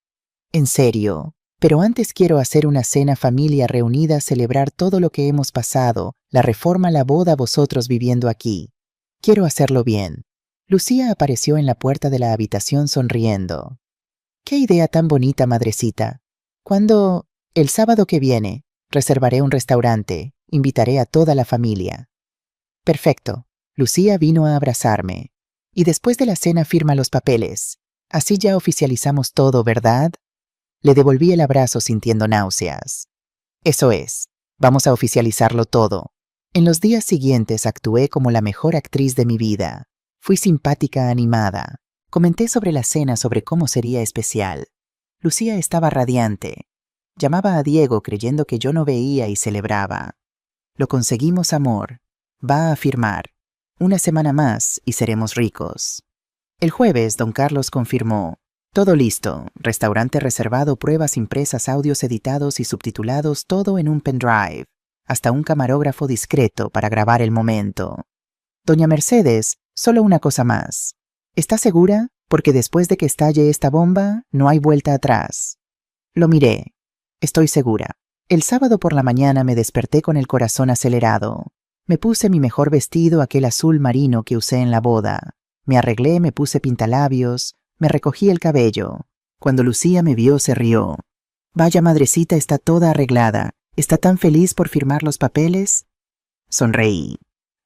En serio, pero antes quiero hacer una cena familia reunida, celebrar todo lo que hemos pasado, la reforma, la boda, vosotros viviendo aquí. Quiero hacerlo bien. Lucía apareció en la puerta de la habitación sonriendo. ¡Qué idea tan bonita, madrecita! ¿Cuándo? El sábado que viene. Reservaré un restaurante. Invitaré a toda la familia. Perfecto. Lucía vino a abrazarme. Y después de la cena firma los papeles. Así ya oficializamos todo, ¿verdad? Le devolví el abrazo sintiendo náuseas. Eso es. Vamos a oficializarlo todo. En los días siguientes actué como la mejor actriz de mi vida. Fui simpática, animada. Comenté sobre la cena, sobre cómo sería especial. Lucía estaba radiante. Llamaba a Diego creyendo que yo no veía y celebraba. Lo conseguimos, amor. Va a firmar. Una semana más y seremos ricos. El jueves, don Carlos confirmó. Todo listo. Restaurante reservado, pruebas impresas, audios editados y subtitulados, todo en un pendrive. Hasta un camarógrafo discreto para grabar el momento. Doña Mercedes, solo una cosa más. ¿Está segura? Porque después de que estalle esta bomba, no hay vuelta atrás. Lo miré. Estoy segura. El sábado por la mañana me desperté con el corazón acelerado. Me puse mi mejor vestido, aquel azul marino que usé en la boda. Me arreglé, me puse pintalabios, me recogí el cabello. Cuando Lucía me vio, se rió. Vaya, madrecita, está toda arreglada. ¿Está tan feliz por firmar los papeles? Sonreí.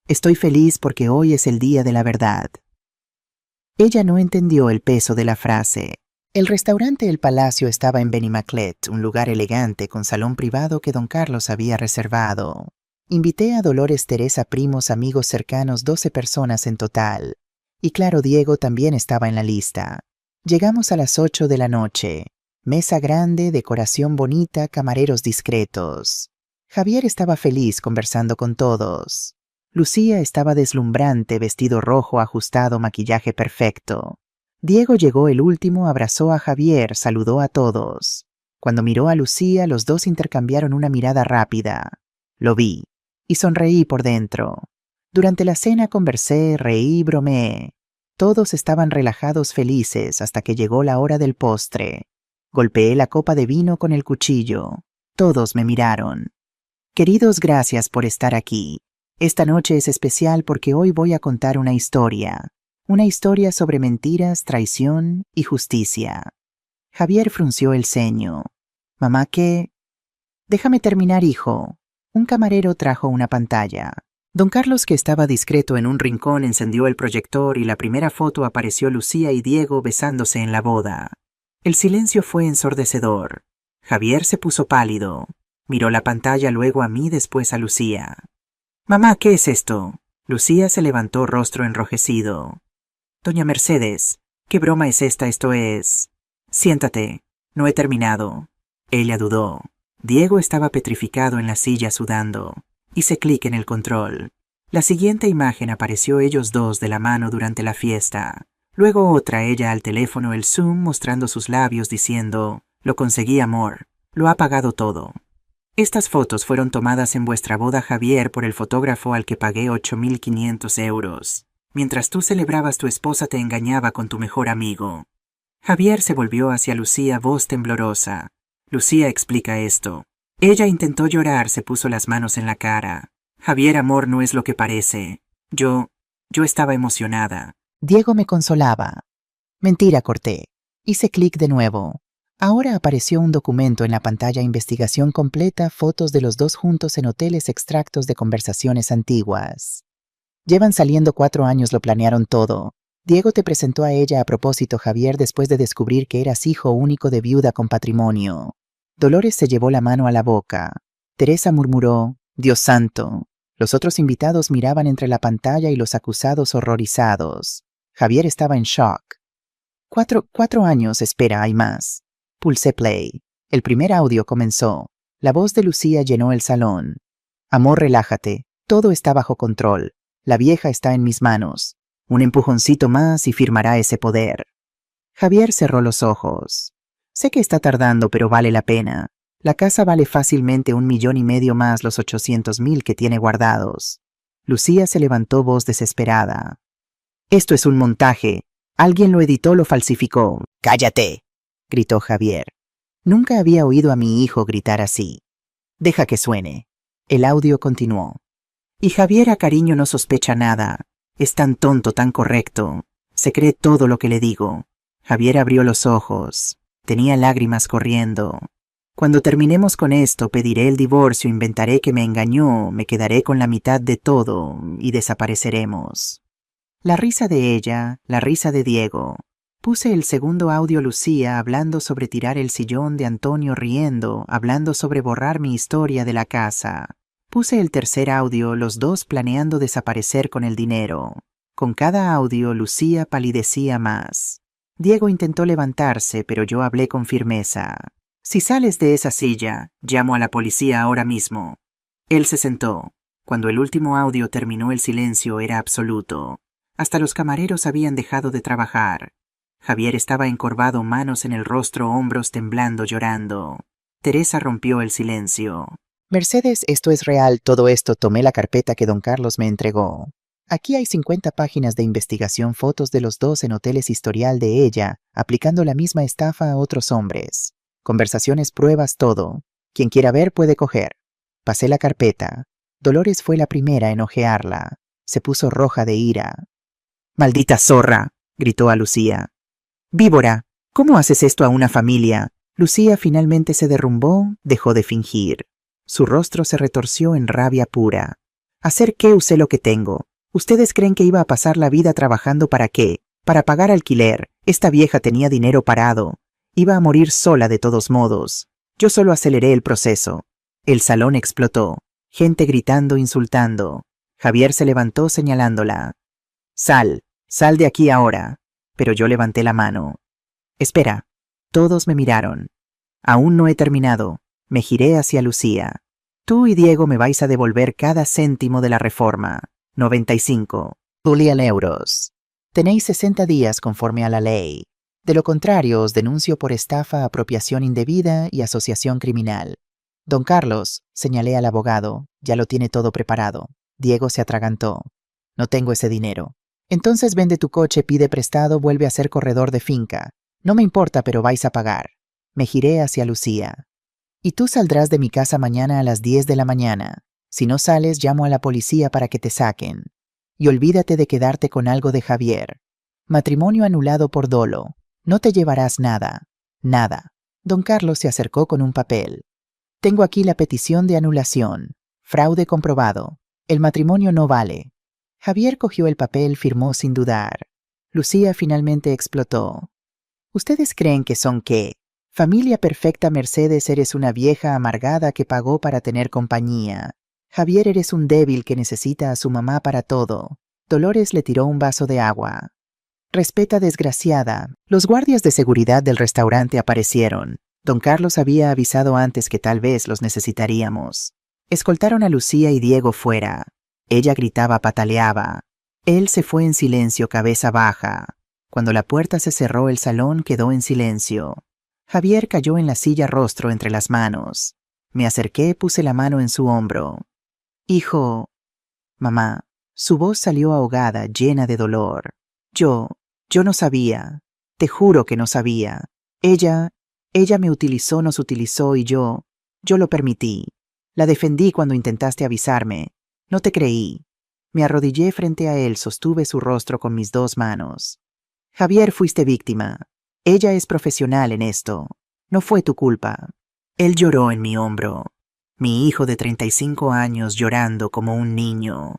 Estoy feliz porque hoy es el día de la verdad. Ella no entendió el peso de la frase. El restaurante El Palacio estaba en Benimaclet, un lugar elegante con salón privado que don Carlos había reservado. Invité a Dolores, Teresa, primos, amigos cercanos, 12 personas en total. Y claro, Diego también estaba en la lista. Llegamos a las 8 de la noche. Mesa grande, decoración bonita, camareros discretos. Javier estaba feliz conversando con todos. Lucía estaba deslumbrante, vestido rojo, ajustado, maquillaje perfecto. Diego llegó el último, abrazó a Javier, saludó a todos. Cuando miró a Lucía, los dos intercambiaron una mirada rápida. Lo vi, y sonreí por dentro. Durante la cena conversé, reí, bromeé. Todos estaban relajados, felices, hasta que llegó la hora del postre. Golpeé la copa de vino con el cuchillo. Todos me miraron. Queridos, gracias por estar aquí. Esta noche es especial porque hoy voy a contar una historia. Una historia sobre mentiras, traición y justicia. Javier frunció el ceño. Mamá, ¿qué? Déjame terminar, hijo. Un camarero trajo una pantalla. Don Carlos, que estaba discreto en un rincón, encendió el proyector y la primera foto apareció Lucía y Diego besándose en la boda. El silencio fue ensordecedor. Javier se puso pálido. Miró la pantalla, luego a mí, después a Lucía. Mamá, ¿qué es esto? Lucía se levantó, rostro enrojecido. Doña Mercedes, ¿qué broma es esta? Esto es... Siéntate, no he terminado. Ella dudó. Diego estaba petrificado en la silla sudando. Hice clic en el control. La siguiente imagen apareció ellos dos de la mano durante la fiesta. Luego otra, ella al teléfono, el zoom mostrando sus labios diciendo, lo conseguí, amor, lo ha pagado todo. Estas fotos fueron tomadas en vuestra boda, Javier, por el fotógrafo al que pagué 8.500 euros. Mientras tú celebrabas, tu esposa te engañaba con tu mejor amigo. Javier se volvió hacia Lucía, voz temblorosa. Lucía, explica esto. Ella intentó llorar, se puso las manos en la cara. Javier, amor, no es lo que parece. Yo estaba emocionada. Diego me consolaba. Mentira, corté. Hice clic de nuevo. Ahora apareció un documento en la pantalla, investigación completa, fotos de los dos juntos en hoteles, extractos de conversaciones antiguas. Llevan saliendo 4 años, lo planearon todo. Diego te presentó a ella a propósito, Javier, después de descubrir que eras hijo único de viuda con patrimonio. Dolores se llevó la mano a la boca. Teresa murmuró, Dios santo. Los otros invitados miraban entre la pantalla y los acusados horrorizados. Javier estaba en shock. 4 años, espera, hay más. Pulsé play. El primer audio comenzó. La voz de Lucía llenó el salón. Amor, relájate. Todo está bajo control. La vieja está en mis manos. Un empujoncito más y firmará ese poder. Javier cerró los ojos. Sé que está tardando, pero vale la pena. La casa vale fácilmente 1,5 millones más los 800,000 que tiene guardados. Lucía se levantó voz desesperada. Esto es un montaje. Alguien lo editó, lo falsificó. ¡Cállate!, gritó Javier. Nunca había oído a mi hijo gritar así. Deja que suene. El audio continuó. Y Javier a cariño no sospecha nada. Es tan tonto, tan correcto. Se cree todo lo que le digo. Javier abrió los ojos. Tenía lágrimas corriendo. Cuando terminemos con esto, pediré el divorcio, inventaré que me engañó, me quedaré con la mitad de todo y desapareceremos. La risa de ella, la risa de Diego. Puse el segundo audio, Lucía hablando sobre tirar el sillón, de Antonio riendo, hablando sobre borrar mi historia de la casa. Puse el tercer audio, los dos planeando desaparecer con el dinero. Con cada audio, Lucía palidecía más. Diego intentó levantarse, pero yo hablé con firmeza. Si sales de esa silla, llamo a la policía ahora mismo. Él se sentó. Cuando el último audio terminó, el silencio era absoluto. Hasta los camareros habían dejado de trabajar. Javier estaba encorvado, manos en el rostro, hombros temblando, llorando. Teresa rompió el silencio. Mercedes, esto es real, todo esto. Tomé la carpeta que don Carlos me entregó. Aquí hay 50 páginas de investigación, fotos de los dos en hoteles, historial de ella, aplicando la misma estafa a otros hombres. Conversaciones, pruebas, todo. Quien quiera ver puede coger. Pasé la carpeta. Dolores fue la primera en ojearla. Se puso roja de ira. «¡Maldita zorra!», gritó a Lucía. «¡Víbora! ¿Cómo haces esto a una familia?». Lucía finalmente se derrumbó, dejó de fingir. Su rostro se retorció en rabia pura. «¿Hacer qué? Usé lo que tengo. ¿Ustedes creen que iba a pasar la vida trabajando para qué? Para pagar alquiler. Esta vieja tenía dinero parado. Iba a morir sola de todos modos. Yo solo aceleré el proceso». El salón explotó. Gente gritando, insultando. Javier se levantó señalándola. «Sal, sal de aquí ahora». Pero yo levanté la mano. «Espera». Todos me miraron. «Aún no he terminado». Me giré hacia Lucía. «Tú y Diego me vais a devolver cada céntimo de la reforma. 95 euros. Tenéis 60 días conforme a la ley. De lo contrario, os denuncio por estafa, apropiación indebida y asociación criminal». «Don Carlos», señalé al abogado, «ya lo tiene todo preparado». Diego se atragantó. «No tengo ese dinero». «Entonces vende tu coche, pide prestado, vuelve a ser corredor de finca. No me importa, pero vais a pagar». Me giré hacia Lucía. «Y tú saldrás de mi casa mañana a las 10 de la mañana. Si no sales, llamo a la policía para que te saquen. Y olvídate de quedarte con algo de Javier. Matrimonio anulado por dolo. No te llevarás nada. Nada». Don Carlos se acercó con un papel. «Tengo aquí la petición de anulación. Fraude comprobado. El matrimonio no vale». Javier cogió el papel, firmó sin dudar. Lucía finalmente explotó. «¿Ustedes creen que son qué? Familia perfecta. Mercedes, eres una vieja amargada que pagó para tener compañía. Javier, eres un débil que necesita a su mamá para todo». Dolores le tiró un vaso de agua. «Respeta, desgraciada». Los guardias de seguridad del restaurante aparecieron. Don Carlos había avisado antes que tal vez los necesitaríamos. Escoltaron a Lucía y Diego fuera. Ella gritaba, pataleaba. Él se fue en silencio, cabeza baja. Cuando la puerta se cerró, el salón quedó en silencio. Javier cayó en la silla, rostro entre las manos. Me acerqué, puse la mano en su hombro. «Hijo». «Mamá». Su voz salió ahogada, llena de dolor. Yo no sabía. Te juro que no sabía. Ella me utilizó, nos utilizó y yo lo permití. La defendí cuando intentaste avisarme. No te creí». Me arrodillé frente a él, sostuve su rostro con mis 2 manos. «Javier, fuiste víctima. Ella es profesional en esto. No fue tu culpa». Él lloró en mi hombro. Mi hijo de 35 años llorando como un niño.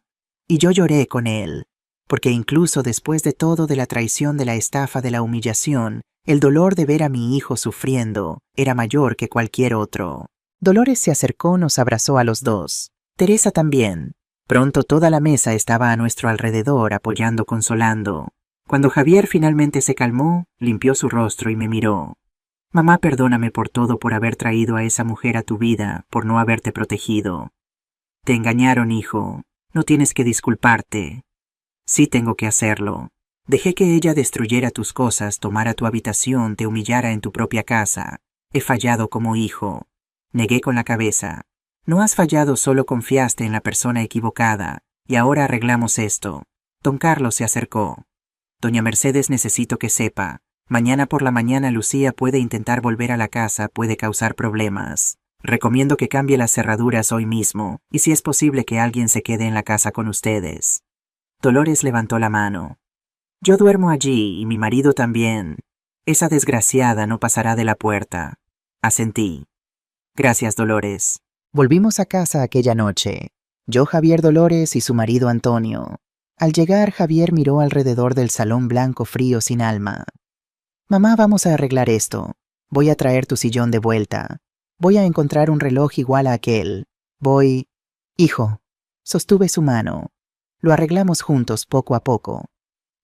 Y yo lloré con él, porque incluso después de todo, de la traición, de la estafa, de la humillación, el dolor de ver a mi hijo sufriendo era mayor que cualquier otro. Dolores se acercó, nos abrazó a los dos. Teresa también. Pronto toda la mesa estaba a nuestro alrededor, apoyando, consolando. Cuando Javier finalmente se calmó, limpió su rostro y me miró. «Mamá, perdóname por todo, por haber traído a esa mujer a tu vida, por no haberte protegido. Te engañaron, hijo. No tienes que disculparte. Sí tengo que hacerlo. Dejé que ella destruyera tus cosas, tomara tu habitación, te humillara en tu propia casa. He fallado como hijo. Negué con la cabeza. No has fallado, solo confiaste en la persona equivocada. Y ahora arreglamos esto. Don Carlos se acercó. Doña Mercedes, necesito que sepa. Mañana por la mañana Lucía puede intentar volver a la casa, puede causar problemas. Recomiendo que cambie las cerraduras hoy mismo, y si es posible que alguien se quede en la casa con ustedes. Dolores levantó la mano. Yo duermo allí, y mi marido también. Esa desgraciada no pasará de la puerta. Asentí. Gracias, Dolores. Volvimos a casa aquella noche. Yo, Javier, Dolores y su marido Antonio. Al llegar, Javier miró alrededor del salón blanco frío sin alma. Mamá, vamos a arreglar esto. Voy a traer tu sillón de vuelta. Voy a encontrar un reloj igual a aquel. Voy... Hijo, sostuve su mano. Lo arreglamos juntos poco a poco.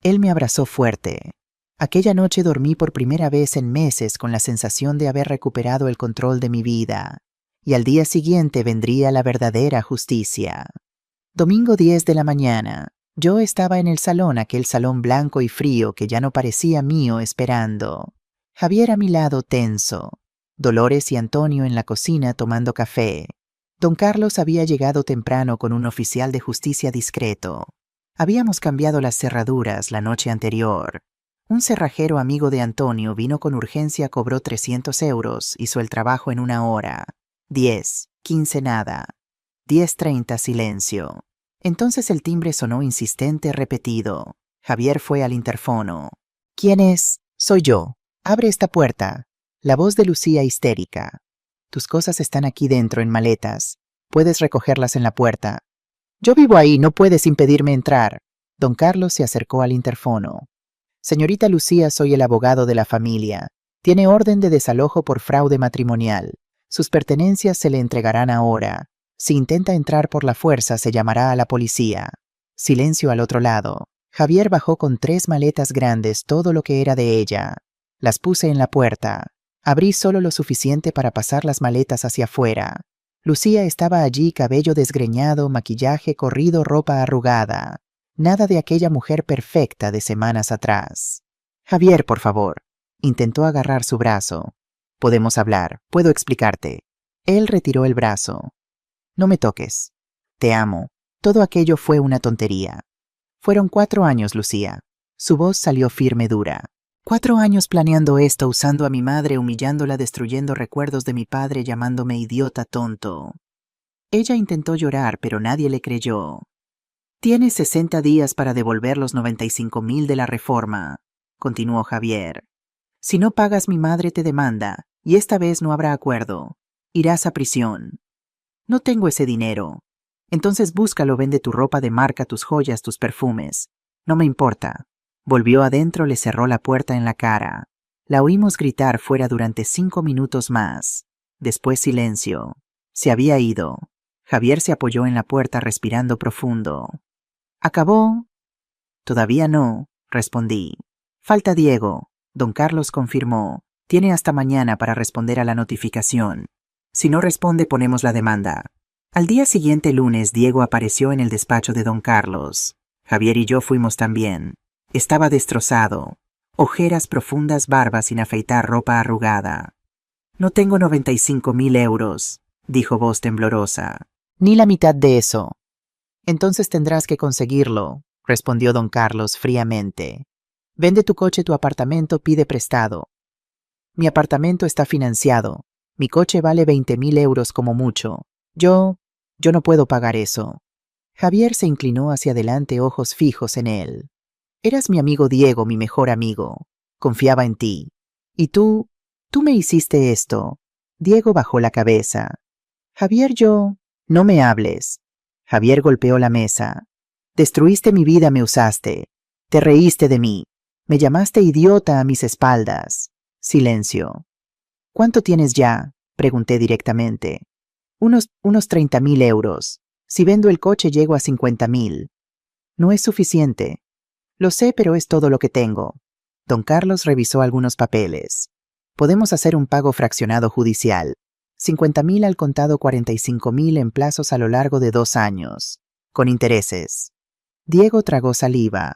Él me abrazó fuerte. Aquella noche dormí por primera vez en meses con la sensación de haber recuperado el control de mi vida. Y al día siguiente vendría la verdadera justicia. Domingo 10 de la mañana. Yo estaba en el salón, aquel salón blanco y frío que ya no parecía mío, esperando. Javier a mi lado tenso. Dolores y Antonio en la cocina tomando café. Don Carlos había llegado temprano con un oficial de justicia discreto. Habíamos cambiado las cerraduras la noche anterior. Un cerrajero amigo de Antonio vino con urgencia, cobró 300 euros, hizo el trabajo en 1 hora. 10, 15 nada. 10:30 silencio. Entonces el timbre sonó insistente, repetido. Javier fue al interfono. ¿Quién es? Soy yo. Abre esta puerta. La voz de Lucía histérica. Tus cosas están aquí dentro en maletas. Puedes recogerlas en la puerta. Yo vivo ahí, no puedes impedirme entrar. Don Carlos se acercó al interfono. Señorita Lucía, soy el abogado de la familia. Tiene orden de desalojo por fraude matrimonial. Sus pertenencias se le entregarán ahora. Si intenta entrar por la fuerza, se llamará a la policía. Silencio al otro lado. Javier bajó con 3 maletas grandes, todo lo que era de ella. Las puse en la puerta. Abrí solo lo suficiente para pasar las maletas hacia afuera. Lucía estaba allí, cabello desgreñado, maquillaje corrido, ropa arrugada. Nada de aquella mujer perfecta de semanas atrás. Javier, por favor. Intentó agarrar su brazo. Podemos hablar, puedo explicarte. Él retiró el brazo. No me toques. Te amo. Todo aquello fue una tontería. Fueron 4 años, Lucía. Su voz salió firme, dura. 4 años planeando esto, usando a mi madre, humillándola, destruyendo recuerdos de mi padre, llamándome idiota, tonto. Ella intentó llorar, pero nadie le creyó. Tienes 60 días para devolver los 95.000 de la reforma, continuó Javier. Si no pagas, mi madre te demanda, y esta vez no habrá acuerdo. Irás a prisión. No tengo ese dinero. Entonces búscalo, vende tu ropa de marca, tus joyas, tus perfumes. No me importa. Volvió adentro, le cerró la puerta en la cara. La oímos gritar fuera durante 5 minutos más. Después silencio. Se había ido. Javier se apoyó en la puerta respirando profundo. ¿Acabó? Todavía no, respondí. Falta Diego. Don Carlos confirmó. Tiene hasta mañana para responder a la notificación. Si no responde, ponemos la demanda. Al día siguiente, lunes, Diego apareció en el despacho de don Carlos. Javier y yo fuimos también. Estaba destrozado. Ojeras profundas, barba sin afeitar, ropa arrugada. No tengo 95.000 euros, dijo voz temblorosa. Ni la mitad de eso. Entonces tendrás que conseguirlo, respondió don Carlos fríamente. Vende tu coche, tu apartamento, pide prestado. Mi apartamento está financiado. Mi coche vale 20.000 euros como mucho. Yo no puedo pagar eso. Javier se inclinó hacia adelante, ojos fijos en él. Eras mi amigo Diego, mi mejor amigo. Confiaba en ti. Y tú me hiciste esto. Diego bajó la cabeza. Javier, no me hables. Javier golpeó la mesa. Destruiste mi vida, me usaste. Te reíste de mí. Me llamaste idiota a mis espaldas. Silencio. ¿Cuánto tienes ya? Pregunté directamente. Unos 30.000 euros. Si vendo el coche llego a 50.000. No es suficiente. Lo sé, pero es todo lo que tengo. Don Carlos revisó algunos papeles. Podemos hacer un pago fraccionado judicial. 50.000 al contado, 45.000 en plazos a lo largo de 2 años. Con intereses. Diego tragó saliva.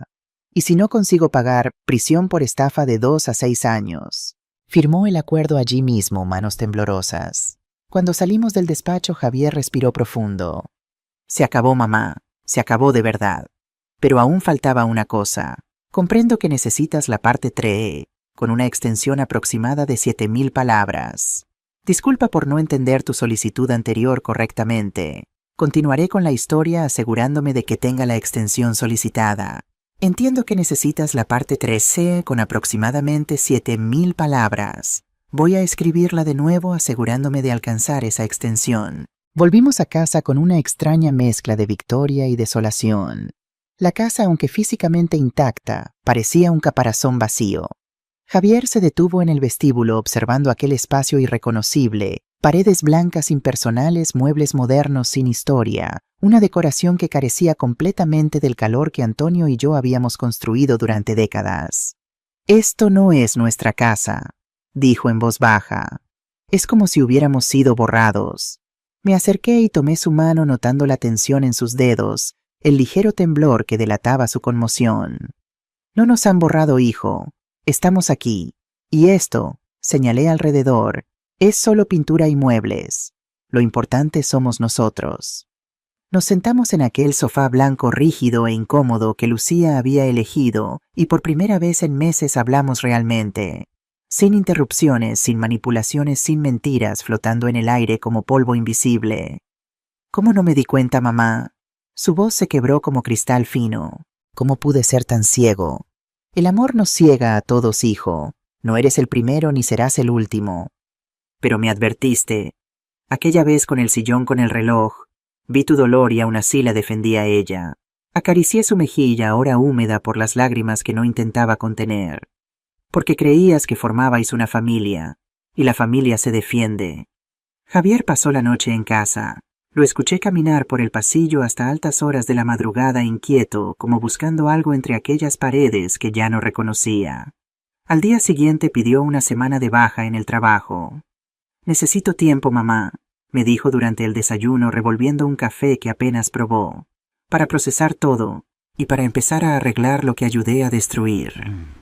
Y si no consigo pagar, prisión por estafa de 2 a 6 años. Firmó el acuerdo allí mismo, manos temblorosas. Cuando salimos del despacho, Javier respiró profundo. Se acabó, mamá. Se acabó de verdad. Pero aún faltaba una cosa. Comprendo que necesitas la parte 3, con una extensión aproximada de 7.000 palabras. Disculpa por no entender tu solicitud anterior correctamente. Continuaré con la historia asegurándome de que tenga la extensión solicitada. Entiendo que necesitas la parte 3C con aproximadamente 7.000 palabras. Voy a escribirla de nuevo asegurándome de alcanzar esa extensión. Volvimos a casa con una extraña mezcla de victoria y desolación. La casa, aunque físicamente intacta, parecía un caparazón vacío. Javier se detuvo en el vestíbulo observando aquel espacio irreconocible, paredes blancas impersonales, muebles modernos sin historia, una decoración que carecía completamente del calor que Antonio y yo habíamos construido durante décadas. «Esto no es nuestra casa», dijo en voz baja. «Es como si hubiéramos sido borrados». Me acerqué y tomé su mano notando la tensión en sus dedos, el ligero temblor que delataba su conmoción. «No nos han borrado, hijo. Estamos aquí. Y esto», señalé alrededor, «es solo pintura y muebles. Lo importante somos nosotros». Nos sentamos en aquel sofá blanco rígido e incómodo que Lucía había elegido y por primera vez en meses hablamos realmente. Sin interrupciones, sin manipulaciones, sin mentiras flotando en el aire como polvo invisible. «¿Cómo no me di cuenta, mamá?» Su voz se quebró como cristal fino. «¿Cómo pude ser tan ciego?» «El amor nos ciega a todos, hijo. No eres el primero ni serás el último». «Pero me advertiste. Aquella vez con el sillón con el reloj. Vi tu dolor y aún así la defendí a ella. Acaricié su mejilla ahora húmeda por las lágrimas que no intentaba contener. Porque creías que formabais una familia, y la familia se defiende». Javier pasó la noche en casa. Lo escuché caminar por el pasillo hasta altas horas de la madrugada inquieto, como buscando algo entre aquellas paredes que ya no reconocía. Al día siguiente pidió una semana de baja en el trabajo. «Necesito tiempo, mamá», me dijo durante el desayuno revolviendo un café que apenas probó, «para procesar todo y para empezar a arreglar lo que ayudé a destruir».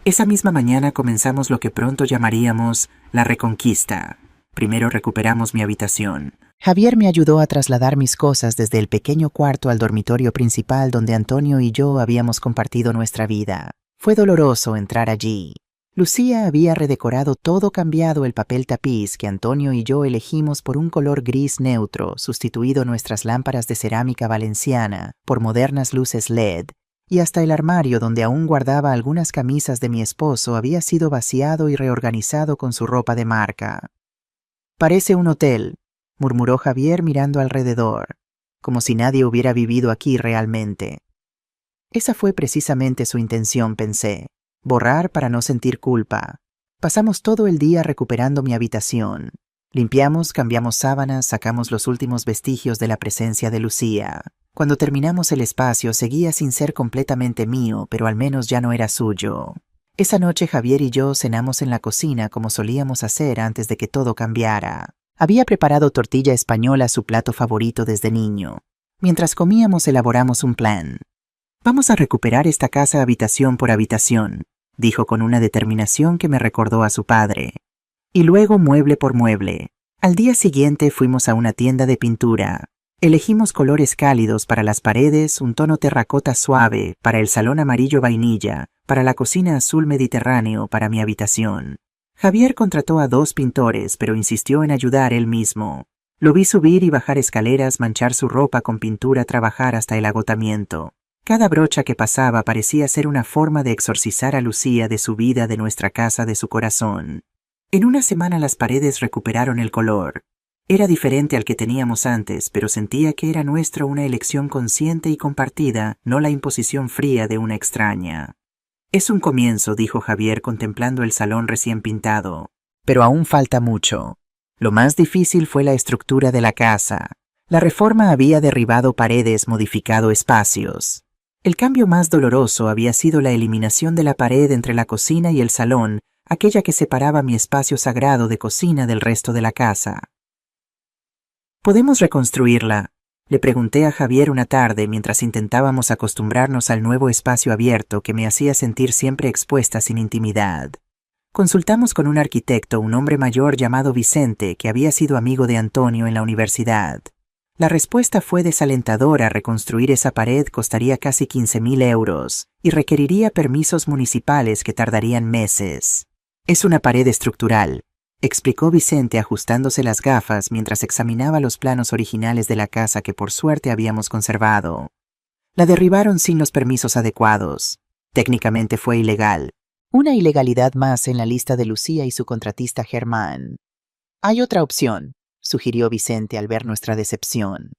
Esa misma mañana comenzamos lo que pronto llamaríamos la reconquista. Primero recuperamos mi habitación. Javier me ayudó a trasladar mis cosas desde el pequeño cuarto al dormitorio principal donde Antonio y yo habíamos compartido nuestra vida. Fue doloroso entrar allí. Lucía había redecorado todo, cambiado el papel tapiz que Antonio y yo elegimos por un color gris neutro, sustituido nuestras lámparas de cerámica valenciana por modernas luces LED, y hasta el armario donde aún guardaba algunas camisas de mi esposo había sido vaciado y reorganizado con su ropa de marca. «Parece un hotel», murmuró Javier mirando alrededor, como si nadie hubiera vivido aquí realmente. Esa fue precisamente su intención, pensé. Borrar para no sentir culpa. Pasamos todo el día recuperando mi habitación. Limpiamos, cambiamos sábanas, sacamos los últimos vestigios de la presencia de Lucía. Cuando terminamos el espacio seguía sin ser completamente mío, pero al menos ya no era suyo. Esa noche Javier y yo cenamos en la cocina como solíamos hacer antes de que todo cambiara. Había preparado tortilla española, su plato favorito desde niño. Mientras comíamos elaboramos un plan. «Vamos a recuperar esta casa habitación por habitación», dijo con una determinación que me recordó a su padre. «Y luego mueble por mueble». Al día siguiente fuimos a una tienda de pintura. Elegimos colores cálidos para las paredes, un tono terracota suave, para el salón amarillo vainilla, para la cocina azul mediterráneo, para mi habitación. Javier contrató a 2 pintores, pero insistió en ayudar él mismo. Lo vi subir y bajar escaleras, manchar su ropa con pintura, trabajar hasta el agotamiento. Cada brocha que pasaba parecía ser una forma de exorcizar a Lucía de su vida, de nuestra casa, de su corazón. En una semana las paredes recuperaron el color. Era diferente al que teníamos antes, pero sentía que era nuestro, una elección consciente y compartida, no la imposición fría de una extraña. «Es un comienzo», dijo Javier contemplando el salón recién pintado. «Pero aún falta mucho. Lo más difícil fue la estructura de la casa. La reforma había derribado paredes, modificado espacios. El cambio más doloroso había sido la eliminación de la pared entre la cocina y el salón, aquella que separaba mi espacio sagrado de cocina del resto de la casa. «Podemos reconstruirla», Le pregunté a Javier una tarde mientras intentábamos acostumbrarnos al nuevo espacio abierto que me hacía sentir siempre expuesta sin intimidad. Consultamos con un arquitecto, un hombre mayor llamado Vicente, que había sido amigo de Antonio en la universidad. La respuesta fue desalentadora. Reconstruir esa pared costaría casi 15.000 euros y requeriría permisos municipales que tardarían meses. Es una pared estructural, explicó Vicente ajustándose las gafas mientras examinaba los planos originales de la casa que por suerte habíamos conservado. La derribaron sin los permisos adecuados. Técnicamente fue ilegal. Una ilegalidad más en la lista de Lucía y su contratista Germán. Hay otra opción, sugirió Vicente al ver nuestra decepción.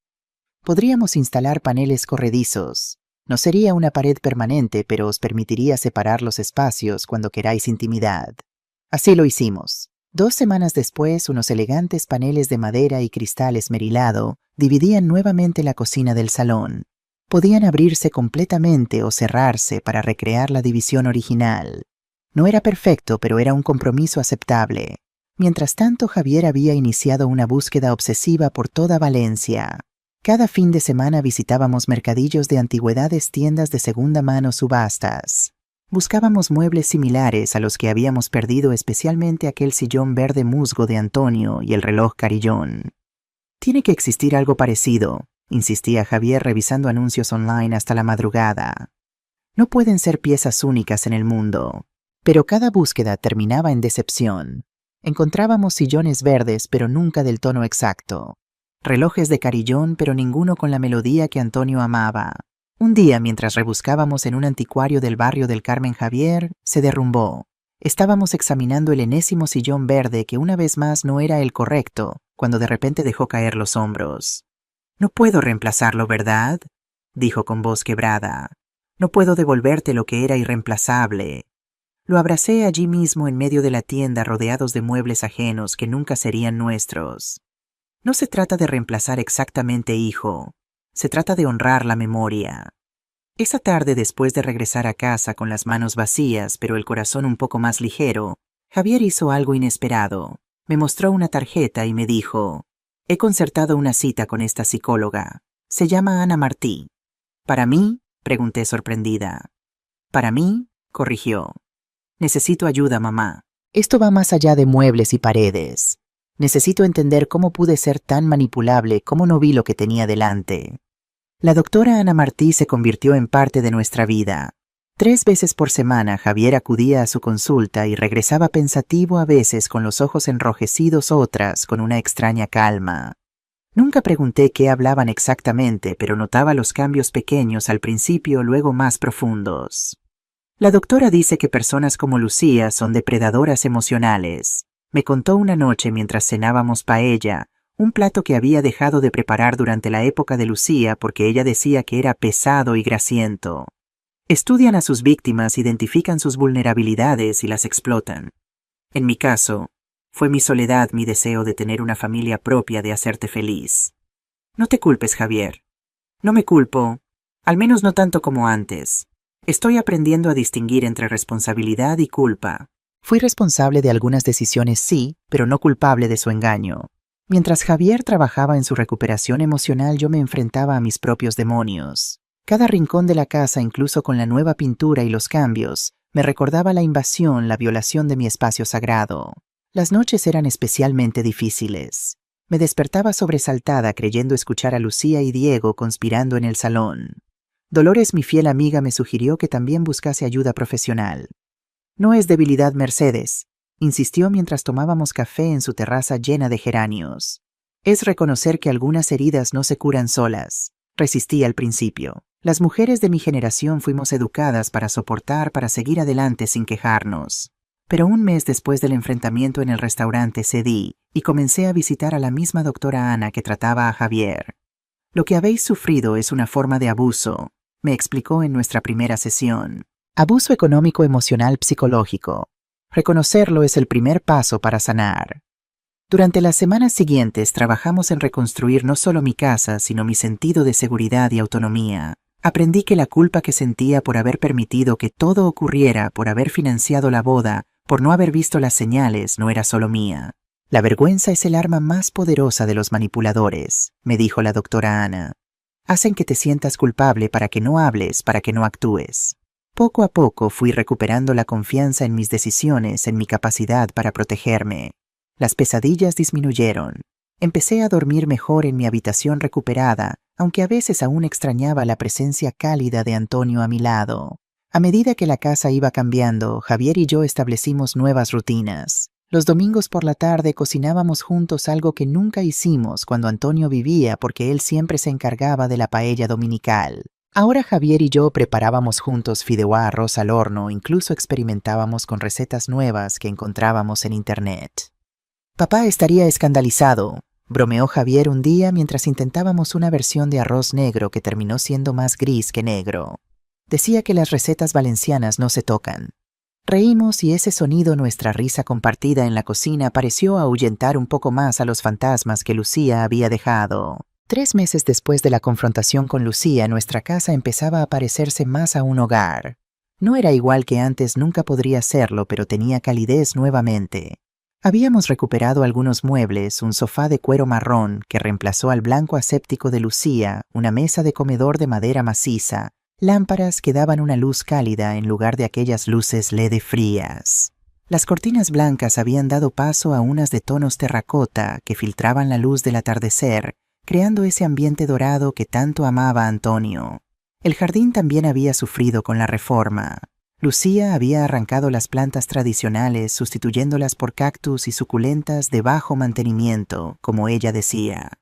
Podríamos instalar paneles corredizos. No sería una pared permanente, pero os permitiría separar los espacios cuando queráis intimidad. Así lo hicimos. 2 semanas después, unos elegantes paneles de madera y cristal esmerilado dividían nuevamente la cocina del salón. Podían abrirse completamente o cerrarse para recrear la división original. No era perfecto, pero era un compromiso aceptable. Mientras tanto, Javier había iniciado una búsqueda obsesiva por toda Valencia. Cada fin de semana visitábamos mercadillos de antigüedades, tiendas de segunda mano, subastas. Buscábamos muebles similares a los que habíamos perdido, especialmente aquel sillón verde musgo de Antonio y el reloj carillón. Tiene que existir algo parecido, insistía Javier revisando anuncios online hasta la madrugada. No pueden ser piezas únicas en el mundo. Pero cada búsqueda terminaba en decepción. Encontrábamos sillones verdes, pero nunca del tono exacto. Relojes de carillón, pero ninguno con la melodía que Antonio amaba. Un día, mientras rebuscábamos en un anticuario del barrio del Carmen, Javier se derrumbó. Estábamos examinando el enésimo sillón verde que una vez más no era el correcto, cuando de repente dejó caer los hombros. «No puedo reemplazarlo, ¿verdad?», dijo con voz quebrada. «No puedo devolverte lo que era irreemplazable». Lo abracé allí mismo en medio de la tienda, rodeados de muebles ajenos que nunca serían nuestros. No se trata de reemplazar exactamente, hijo. Se trata de honrar la memoria. Esa tarde, después de regresar a casa con las manos vacías, pero el corazón un poco más ligero, Javier hizo algo inesperado. Me mostró una tarjeta y me dijo: «He concertado una cita con esta psicóloga. Se llama Ana Martí». «¿Para mí?», pregunté sorprendida. «Para mí», corrigió. «Necesito ayuda, mamá. Esto va más allá de muebles y paredes. Necesito entender cómo pude ser tan manipulable, cómo no vi lo que tenía delante». La doctora Ana Martí se convirtió en parte de nuestra vida. 3 veces por semana Javier acudía a su consulta y regresaba pensativo, a veces con los ojos enrojecidos, otras con una extraña calma. Nunca pregunté qué hablaban exactamente, pero notaba los cambios pequeños al principio, luego más profundos. «La doctora dice que personas como Lucía son depredadoras emocionales», me contó una noche mientras cenábamos paella, un plato que había dejado de preparar durante la época de Lucía porque ella decía que era pesado y grasiento. «Estudian a sus víctimas, identifican sus vulnerabilidades y las explotan. En mi caso, fue mi soledad, mi deseo de tener una familia propia, de hacerte feliz. No te culpes, Javier. No me culpo, al menos no tanto como antes. Estoy aprendiendo a distinguir entre responsabilidad y culpa. Fui responsable de algunas decisiones, sí, pero no culpable de su engaño. Mientras Javier trabajaba en su recuperación emocional, yo me enfrentaba a mis propios demonios. Cada rincón de la casa, incluso con la nueva pintura y los cambios, me recordaba la invasión, la violación de mi espacio sagrado. Las noches eran especialmente difíciles. Me despertaba sobresaltada creyendo escuchar a Lucía y Diego conspirando en el salón. Dolores, mi fiel amiga, me sugirió que también buscase ayuda profesional. «No es debilidad, Mercedes», insistió mientras tomábamos café en su terraza llena de geranios. «Es reconocer que algunas heridas no se curan solas». Resistí al principio. Las mujeres de mi generación fuimos educadas para soportar, para seguir adelante sin quejarnos. Pero un mes después del enfrentamiento en el restaurante cedí y comencé a visitar a la misma doctora Ana que trataba a Javier. «Lo que habéis sufrido es una forma de abuso», me explicó en nuestra primera sesión. «Abuso económico, emocional, psicológico. Reconocerlo es el primer paso para sanar». Durante las semanas siguientes trabajamos en reconstruir no solo mi casa, sino mi sentido de seguridad y autonomía. Aprendí que la culpa que sentía por haber permitido que todo ocurriera, por haber financiado la boda, por no haber visto las señales, no era solo mía. La vergüenza es el arma más poderosa de los manipuladores, me dijo la doctora Ana. Hacen que te sientas culpable para que no hables, para que no actúes. Poco a poco fui recuperando la confianza en mis decisiones, en mi capacidad para protegerme. Las pesadillas disminuyeron. Empecé a dormir mejor en mi habitación recuperada, aunque a veces aún extrañaba la presencia cálida de Antonio a mi lado. A medida que la casa iba cambiando, Javier y yo establecimos nuevas rutinas. Los domingos por la tarde cocinábamos juntos algo que nunca hicimos cuando Antonio vivía porque él siempre se encargaba de la paella dominical. Ahora Javier y yo preparábamos juntos fideuá arroz al horno, incluso experimentábamos con recetas nuevas que encontrábamos en internet. Papá estaría escandalizado, bromeó Javier un día mientras intentábamos una versión de arroz negro que terminó siendo más gris que negro. Decía que las recetas valencianas no se tocan. Reímos y ese sonido, nuestra risa compartida en la cocina, pareció ahuyentar un poco más a los fantasmas que Lucía había dejado. 3 meses después de la confrontación con Lucía, nuestra casa empezaba a parecerse más a un hogar. No era igual que antes, nunca podría serlo, pero tenía calidez nuevamente. Habíamos recuperado algunos muebles, un sofá de cuero marrón que reemplazó al blanco aséptico de Lucía, una mesa de comedor de madera maciza, lámparas que daban una luz cálida en lugar de aquellas luces LED frías. Las cortinas blancas habían dado paso a unas de tonos terracota que filtraban la luz del atardecer, creando ese ambiente dorado que tanto amaba Antonio. El jardín también había sufrido con la reforma. Lucía había arrancado las plantas tradicionales, sustituyéndolas por cactus y suculentas de bajo mantenimiento, como ella decía.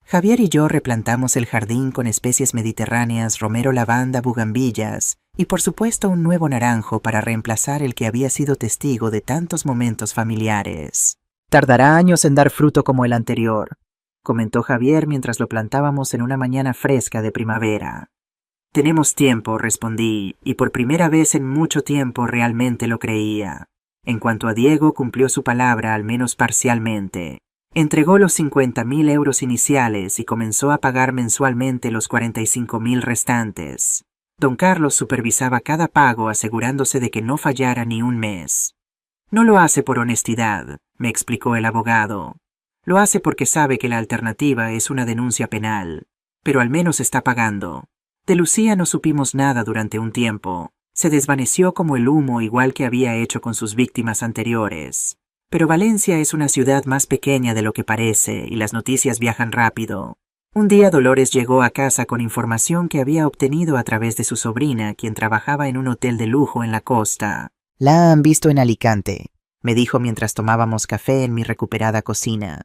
Javier y yo replantamos el jardín con especies mediterráneas, romero, lavanda, bugambillas y por supuesto un nuevo naranjo para reemplazar el que había sido testigo de tantos momentos familiares. Tardará años en dar fruto como el anterior, comentó Javier mientras lo plantábamos en una mañana fresca de primavera. Tenemos tiempo, respondí, y por primera vez en mucho tiempo realmente lo creía. En cuanto a Diego, cumplió su palabra al menos parcialmente. Entregó los 50.000 euros iniciales y comenzó a pagar mensualmente los 45.000 restantes. Don Carlos supervisaba cada pago asegurándose de que no fallara ni un mes. No lo hace por honestidad, me explicó el abogado. Lo hace porque sabe que la alternativa es una denuncia penal, pero al menos está pagando. De Lucía no supimos nada durante un tiempo. Se desvaneció como el humo igual que había hecho con sus víctimas anteriores. Pero Valencia es una ciudad más pequeña de lo que parece y las noticias viajan rápido. Un día Dolores llegó a casa con información que había obtenido a través de su sobrina, quien trabajaba en un hotel de lujo en la costa. La han visto en Alicante, me dijo mientras tomábamos café en mi recuperada cocina.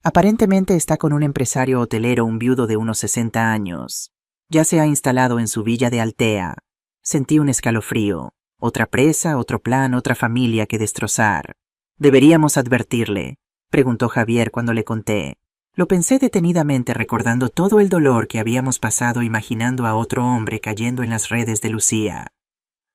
Aparentemente está con un empresario hotelero, un viudo de unos 60 años. Ya se ha instalado en su villa de Altea. Sentí un escalofrío. Otra presa, otro plan, otra familia que destrozar. ¿Deberíamos advertirle?, preguntó Javier cuando le conté. Lo pensé detenidamente recordando todo el dolor que habíamos pasado imaginando a otro hombre cayendo en las redes de Lucía.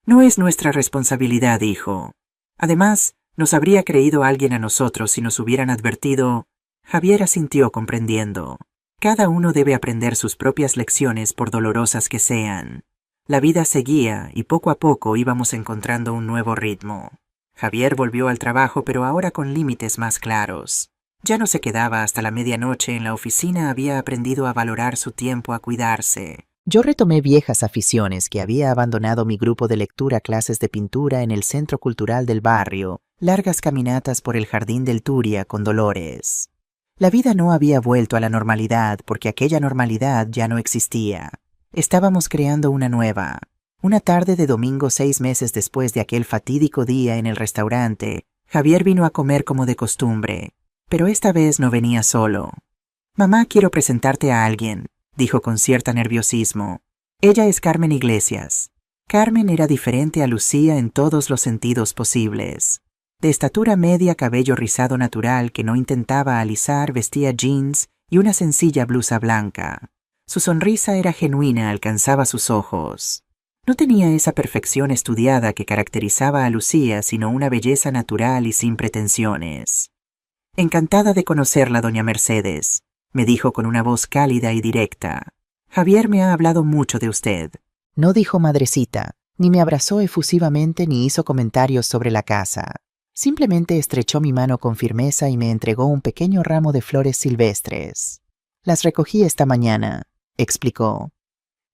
No es nuestra responsabilidad, dijo. Además, nos habría creído alguien a nosotros si nos hubieran advertido. Javier asintió comprendiendo. Cada uno debe aprender sus propias lecciones por dolorosas que sean. La vida seguía y poco a poco íbamos encontrando un nuevo ritmo. Javier volvió al trabajo, pero ahora con límites más claros. Ya no se quedaba hasta la medianoche en la oficina, había aprendido a valorar su tiempo, a cuidarse. Yo retomé viejas aficiones que había abandonado: mi grupo de lectura, clases de pintura en el centro cultural del barrio, largas caminatas por el jardín del Turia con Dolores. La vida no había vuelto a la normalidad porque aquella normalidad ya no existía. Estábamos creando una nueva. Una tarde de domingo 6 meses después de aquel fatídico día en el restaurante, Javier vino a comer como de costumbre, pero esta vez no venía solo. «Mamá, quiero presentarte a alguien», dijo con cierto nerviosismo. «Ella es Carmen Iglesias». Carmen era diferente a Lucía en todos los sentidos posibles. De estatura media, cabello rizado natural que no intentaba alisar, vestía jeans y una sencilla blusa blanca. Su sonrisa era genuina, alcanzaba sus ojos. No tenía esa perfección estudiada que caracterizaba a Lucía, sino una belleza natural y sin pretensiones. «Encantada de conocerla, doña Mercedes», me dijo con una voz cálida y directa. «Javier me ha hablado mucho de usted». No dijo madrecita, ni me abrazó efusivamente ni hizo comentarios sobre la casa. Simplemente estrechó mi mano con firmeza y me entregó un pequeño ramo de flores silvestres. Las recogí esta mañana, explicó.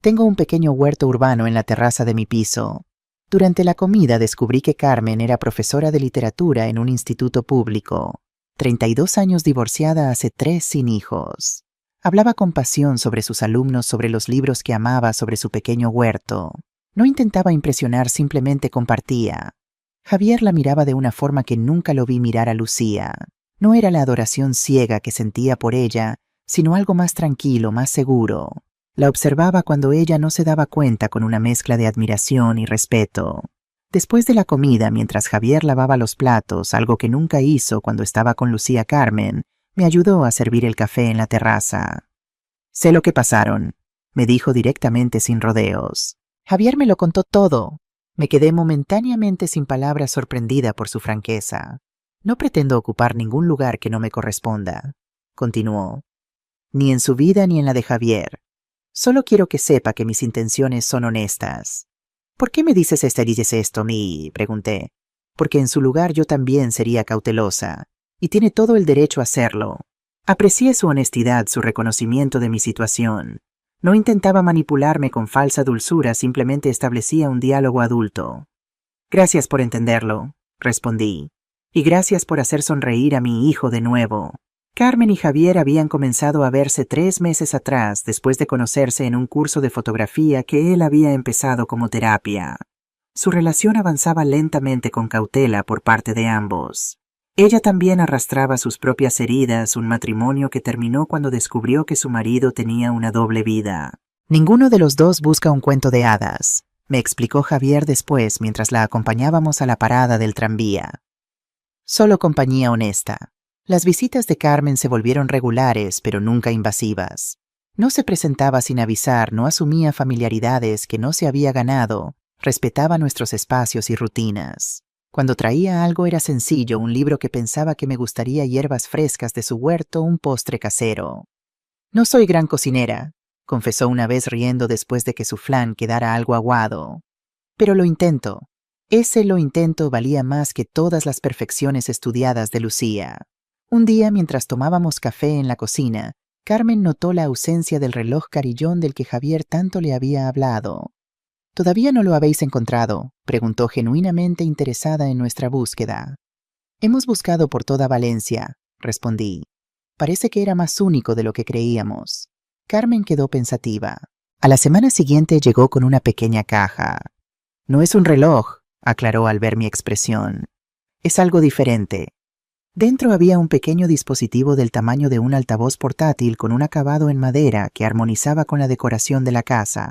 Tengo un pequeño huerto urbano en la terraza de mi piso. Durante la comida descubrí que Carmen era profesora de literatura en un instituto público. 32 años divorciada, hace 3 sin hijos. Hablaba con pasión sobre sus alumnos, sobre los libros que amaba, sobre su pequeño huerto. No intentaba impresionar, simplemente compartía. Javier la miraba de una forma que nunca lo vi mirar a Lucía. No era la adoración ciega que sentía por ella, sino algo más tranquilo, más seguro. La observaba cuando ella no se daba cuenta, con una mezcla de admiración y respeto. Después de la comida, mientras Javier lavaba los platos, algo que nunca hizo cuando estaba con Lucía Carmen, me ayudó a servir el café en la terraza. Sé lo que pasaron, me dijo directamente sin rodeos. Javier me lo contó todo. Me quedé momentáneamente sin palabras, sorprendida por su franqueza. No pretendo ocupar ningún lugar que no me corresponda, continuó. Ni en su vida ni en la de Javier. Solo quiero que sepa que mis intenciones son honestas. ¿Por qué me dices esto, mi? Pregunté. Porque en su lugar yo también sería cautelosa, y tiene todo el derecho a hacerlo. Aprecié su honestidad, su reconocimiento de mi situación. No intentaba manipularme con falsa dulzura, simplemente establecía un diálogo adulto. Gracias por entenderlo, respondí. Y gracias por hacer sonreír a mi hijo de nuevo. Carmen y Javier habían comenzado a verse 3 meses atrás, después de conocerse en un curso de fotografía que él había empezado como terapia. Su relación avanzaba lentamente, con cautela por parte de ambos. Ella también arrastraba sus propias heridas, un matrimonio que terminó cuando descubrió que su marido tenía una doble vida. Ninguno de los dos busca un cuento de hadas, me explicó Javier después mientras la acompañábamos a la parada del tranvía. Solo compañía honesta. Las visitas de Carmen se volvieron regulares, pero nunca invasivas. No se presentaba sin avisar, no asumía familiaridades que no se había ganado, respetaba nuestros espacios y rutinas. Cuando traía algo era sencillo, un libro que pensaba que me gustaría, hierbas frescas de su huerto, un postre casero. No soy gran cocinera, confesó una vez riendo después de que su flan quedara algo aguado. Pero lo intento. Ese lo intento valía más que todas las perfecciones estudiadas de Lucía. Un día, mientras tomábamos café en la cocina, Carmen notó la ausencia del reloj carillón del que Javier tanto le había hablado. ¿Todavía no lo habéis encontrado?, preguntó, genuinamente interesada en nuestra búsqueda. Hemos buscado por toda Valencia, respondí. Parece que era más único de lo que creíamos. Carmen quedó pensativa. A la semana siguiente llegó con una pequeña caja. No es un reloj, aclaró al ver mi expresión. Es algo diferente. Dentro había un pequeño dispositivo del tamaño de un altavoz portátil con un acabado en madera que armonizaba con la decoración de la casa.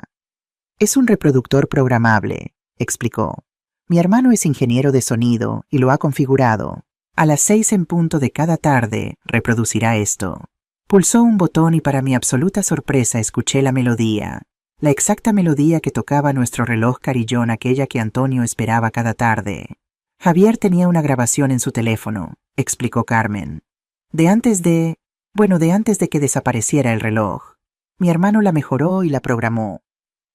Es un reproductor programable, explicó. Mi hermano es ingeniero de sonido y lo ha configurado. A las 6 en punto de cada tarde reproducirá esto. Pulsó un botón y para mi absoluta sorpresa escuché la melodía. La exacta melodía que tocaba nuestro reloj carillón, aquella que Antonio esperaba cada tarde. Javier tenía una grabación en su teléfono, explicó Carmen. De antes de que desapareciera el reloj. Mi hermano la mejoró y la programó.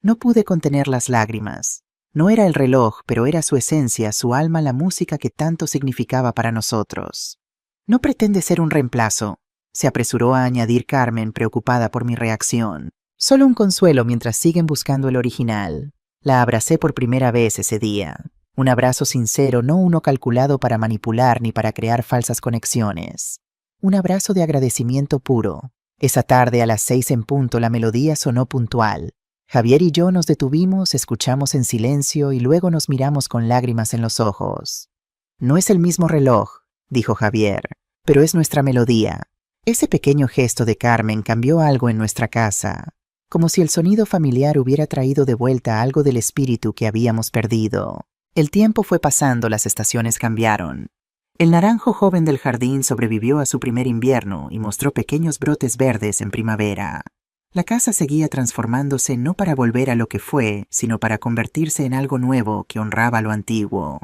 No pude contener las lágrimas. No era el reloj, pero era su esencia, su alma, la música que tanto significaba para nosotros. No pretende ser un reemplazo, se apresuró a añadir Carmen, preocupada por mi reacción. Solo un consuelo mientras siguen buscando el original. La abracé por primera vez ese día. Un abrazo sincero, no uno calculado para manipular ni para crear falsas conexiones. Un abrazo de agradecimiento puro. Esa tarde a las 6 en punto la melodía sonó puntual. Javier y yo nos detuvimos, escuchamos en silencio y luego nos miramos con lágrimas en los ojos. No es el mismo reloj, dijo Javier, pero es nuestra melodía. Ese pequeño gesto de Carmen cambió algo en nuestra casa, como si el sonido familiar hubiera traído de vuelta algo del espíritu que habíamos perdido. El tiempo fue pasando, las estaciones cambiaron. El naranjo joven del jardín sobrevivió a su primer invierno y mostró pequeños brotes verdes en primavera. La casa seguía transformándose, no para volver a lo que fue, sino para convertirse en algo nuevo que honraba lo antiguo.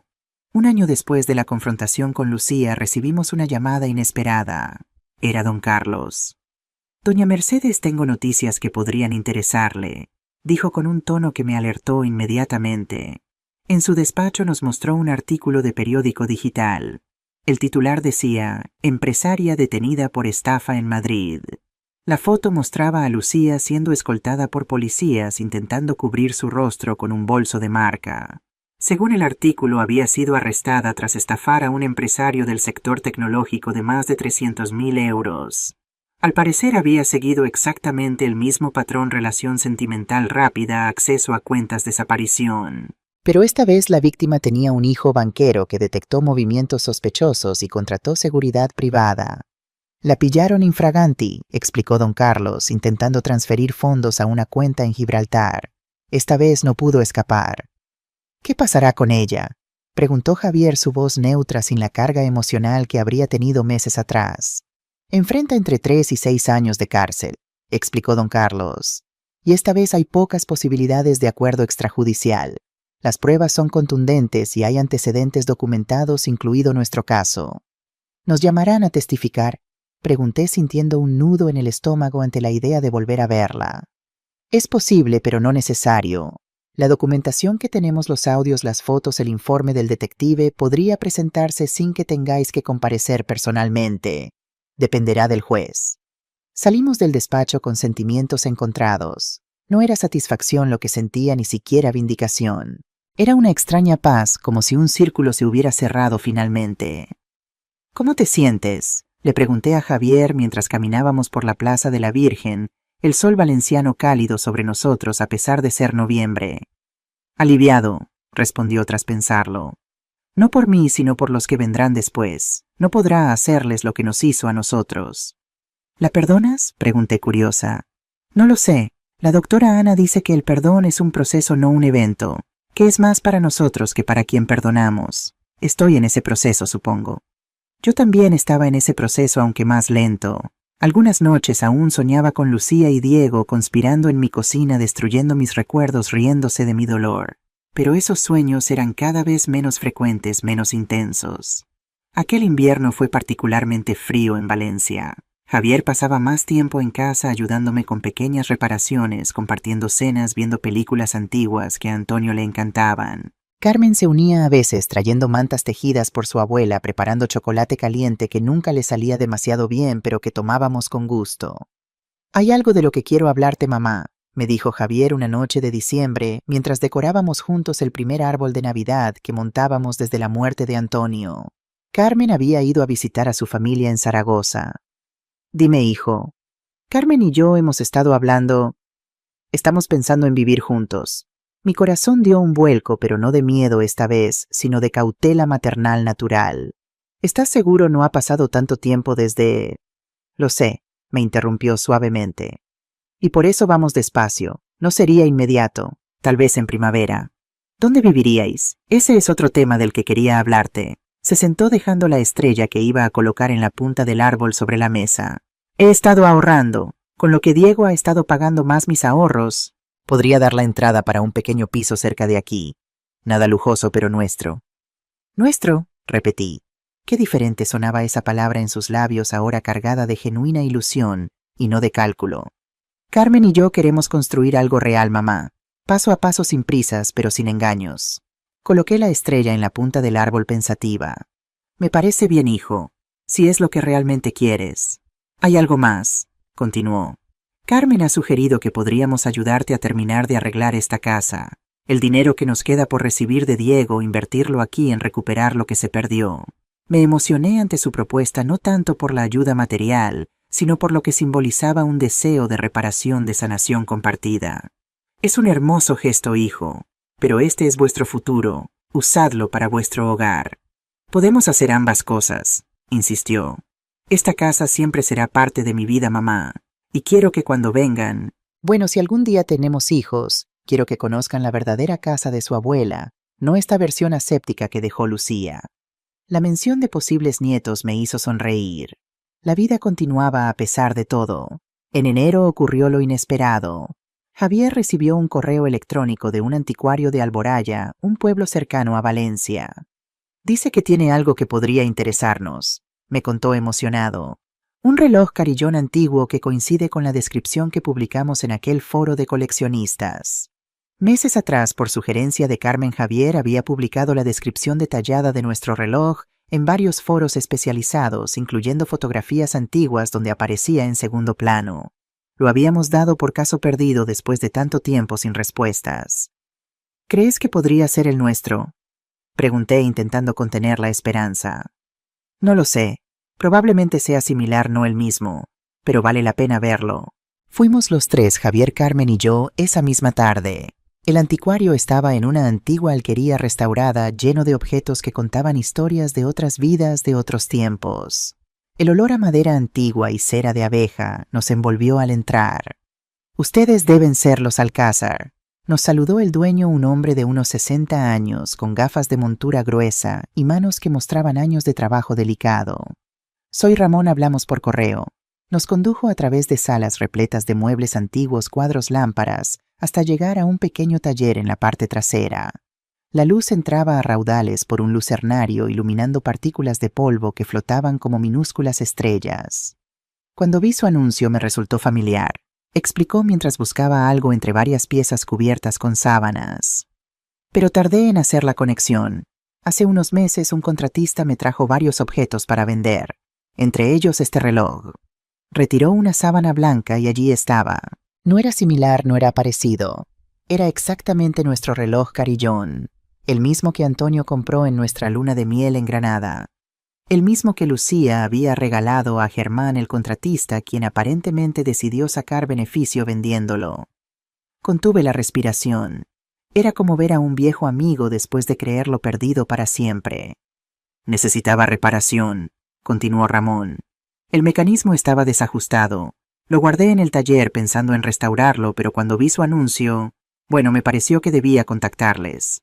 Un año después de la confrontación con Lucía, recibimos una llamada inesperada. Era don Carlos. Doña Mercedes, tengo noticias que podrían interesarle, dijo con un tono que me alertó inmediatamente. En su despacho nos mostró un artículo de periódico digital. El titular decía, empresaria detenida por estafa en Madrid. La foto mostraba a Lucía siendo escoltada por policías intentando cubrir su rostro con un bolso de marca. Según el artículo, había sido arrestada tras estafar a un empresario del sector tecnológico de más de 300.000 euros. Al parecer había seguido exactamente el mismo patrón: relación sentimental rápida, acceso a cuentas, desaparición. Pero esta vez la víctima tenía un hijo banquero que detectó movimientos sospechosos y contrató seguridad privada. La pillaron infraganti, explicó don Carlos, intentando transferir fondos a una cuenta en Gibraltar. Esta vez no pudo escapar. ¿Qué pasará con ella?, preguntó Javier, su voz neutra sin la carga emocional que habría tenido meses atrás. Enfrenta entre 3 y 6 años de cárcel, explicó don Carlos. Y esta vez hay pocas posibilidades de acuerdo extrajudicial. Las pruebas son contundentes y hay antecedentes documentados, incluido nuestro caso. ¿Nos llamarán a testificar?, pregunté sintiendo un nudo en el estómago ante la idea de volver a verla. Es posible, pero no necesario. La documentación que tenemos, los audios, las fotos, el informe del detective, podría presentarse sin que tengáis que comparecer personalmente. Dependerá del juez. Salimos del despacho con sentimientos encontrados. No era satisfacción lo que sentía, ni siquiera vindicación. Era una extraña paz, como si un círculo se hubiera cerrado finalmente. ¿Cómo te sientes?, le pregunté a Javier mientras caminábamos por la Plaza de la Virgen, el sol valenciano cálido sobre nosotros a pesar de ser noviembre. Aliviado, respondió tras pensarlo. No por mí, sino por los que vendrán después. No podrá hacerles lo que nos hizo a nosotros. ¿La perdonas?, pregunté curiosa. No lo sé. La doctora Ana dice que el perdón es un proceso, no un evento, que es más para nosotros que para quien perdonamos. Estoy en ese proceso, supongo. Yo también estaba en ese proceso, aunque más lento. Algunas noches aún soñaba con Lucía y Diego conspirando en mi cocina, destruyendo mis recuerdos, riéndose de mi dolor. Pero esos sueños eran cada vez menos frecuentes, menos intensos. Aquel invierno fue particularmente frío en Valencia. Javier pasaba más tiempo en casa ayudándome con pequeñas reparaciones, compartiendo cenas, viendo películas antiguas que a Antonio le encantaban. Carmen se unía a veces trayendo mantas tejidas por su abuela, preparando chocolate caliente que nunca le salía demasiado bien, pero que tomábamos con gusto. Hay algo de lo que quiero hablarte, mamá, me dijo Javier una noche de diciembre, mientras decorábamos juntos el primer árbol de Navidad que montábamos desde la muerte de Antonio. Carmen había ido a visitar a su familia en Zaragoza. Dime, hijo. Carmen y yo hemos estado hablando. Estamos pensando en vivir juntos. Mi corazón dio un vuelco, pero no de miedo esta vez, sino de cautela maternal natural. ¿Estás seguro? No ha pasado tanto tiempo desde... Lo sé, me interrumpió suavemente. Y por eso vamos despacio. No sería inmediato, tal vez en primavera. ¿Dónde viviríais? Ese es otro tema del que quería hablarte. Se sentó dejando la estrella que iba a colocar en la punta del árbol sobre la mesa. He estado ahorrando. Con lo que Diego ha estado pagando más mis ahorros. Podría dar la entrada para un pequeño piso cerca de aquí. Nada lujoso, pero nuestro. ¿Nuestro?, repetí. Qué diferente sonaba esa palabra en sus labios, ahora cargada de genuina ilusión y no de cálculo. Carmen y yo queremos construir algo real, mamá. Paso a paso, sin prisas, pero sin engaños. Coloqué la estrella en la punta del árbol pensativa. Me parece bien, hijo, si es lo que realmente quieres. Hay algo más, continuó. Carmen ha sugerido que podríamos ayudarte a terminar de arreglar esta casa. El dinero que nos queda por recibir de Diego, invertirlo aquí en recuperar lo que se perdió. Me emocioné ante su propuesta, no tanto por la ayuda material, sino por lo que simbolizaba un deseo de reparación, de sanación compartida. Es un hermoso gesto, hijo, pero este es vuestro futuro. Usadlo para vuestro hogar. Podemos hacer ambas cosas, insistió. Esta casa siempre será parte de mi vida, mamá. Y quiero que cuando vengan... Bueno, si algún día tenemos hijos, quiero que conozcan la verdadera casa de su abuela, no esta versión aséptica que dejó Lucía. La mención de posibles nietos me hizo sonreír. La vida continuaba a pesar de todo. En enero ocurrió lo inesperado. Javier recibió un correo electrónico de un anticuario de Alboraya, un pueblo cercano a Valencia. Dice que tiene algo que podría interesarnos, me contó emocionado. Un reloj carillón antiguo que coincide con la descripción que publicamos en aquel foro de coleccionistas. Meses atrás, por sugerencia de Carmen Javier, había publicado la descripción detallada de nuestro reloj en varios foros especializados, incluyendo fotografías antiguas donde aparecía en segundo plano. Lo habíamos dado por caso perdido después de tanto tiempo sin respuestas. ¿Crees que podría ser el nuestro?, pregunté intentando contener la esperanza. No lo sé. Probablemente sea similar, no el mismo, pero vale la pena verlo. Fuimos los tres, Javier, Carmen y yo, esa misma tarde. El anticuario estaba en una antigua alquería restaurada lleno de objetos que contaban historias de otras vidas de otros tiempos. El olor a madera antigua y cera de abeja nos envolvió al entrar. Ustedes deben ser los Alcázar. Nos saludó el dueño, un hombre de unos 60 años, con gafas de montura gruesa y manos que mostraban años de trabajo delicado. Soy Ramón, hablamos por correo. Nos condujo a través de salas repletas de muebles antiguos, cuadros, lámparas, hasta llegar a un pequeño taller en la parte trasera. La luz entraba a raudales por un lucernario iluminando partículas de polvo que flotaban como minúsculas estrellas. Cuando vi su anuncio me resultó familiar, explicó mientras buscaba algo entre varias piezas cubiertas con sábanas. Pero tardé en hacer la conexión. Hace unos meses un contratista me trajo varios objetos para vender, entre ellos este reloj. Retiró una sábana blanca y allí estaba. No era similar, no era parecido. Era exactamente nuestro reloj carillón, el mismo que Antonio compró en nuestra luna de miel en Granada. El mismo que Lucía había regalado a Germán, el contratista, quien aparentemente decidió sacar beneficio vendiéndolo. Contuve la respiración. Era como ver a un viejo amigo después de creerlo perdido para siempre. Necesitaba reparación, continuó Ramón. El mecanismo estaba desajustado. Lo guardé en el taller pensando en restaurarlo, pero cuando vi su anuncio, me pareció que debía contactarles.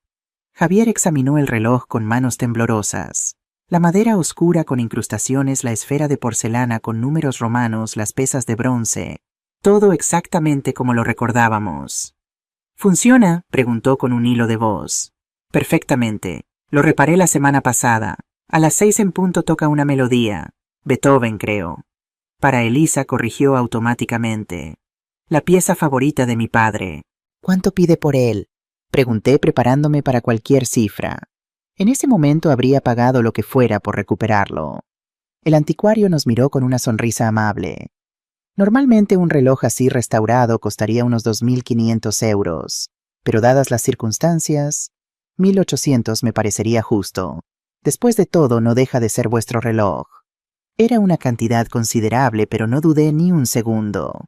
Javier examinó el reloj con manos temblorosas. La madera oscura con incrustaciones, la esfera de porcelana con números romanos, las pesas de bronce. Todo exactamente como lo recordábamos. ¿Funciona?, preguntó con un hilo de voz. Perfectamente. Lo reparé la semana pasada. A las 6 en punto toca una melodía. Beethoven, creo. Para Elisa, corrigió automáticamente. La pieza favorita de mi padre. ¿Cuánto pide por él?, pregunté preparándome para cualquier cifra. En ese momento habría pagado lo que fuera por recuperarlo. El anticuario nos miró con una sonrisa amable. Normalmente un reloj así restaurado costaría unos 2.500 euros, pero dadas las circunstancias, 1.800 me parecería justo. Después de todo, no deja de ser vuestro reloj. Era una cantidad considerable, pero no dudé ni un segundo.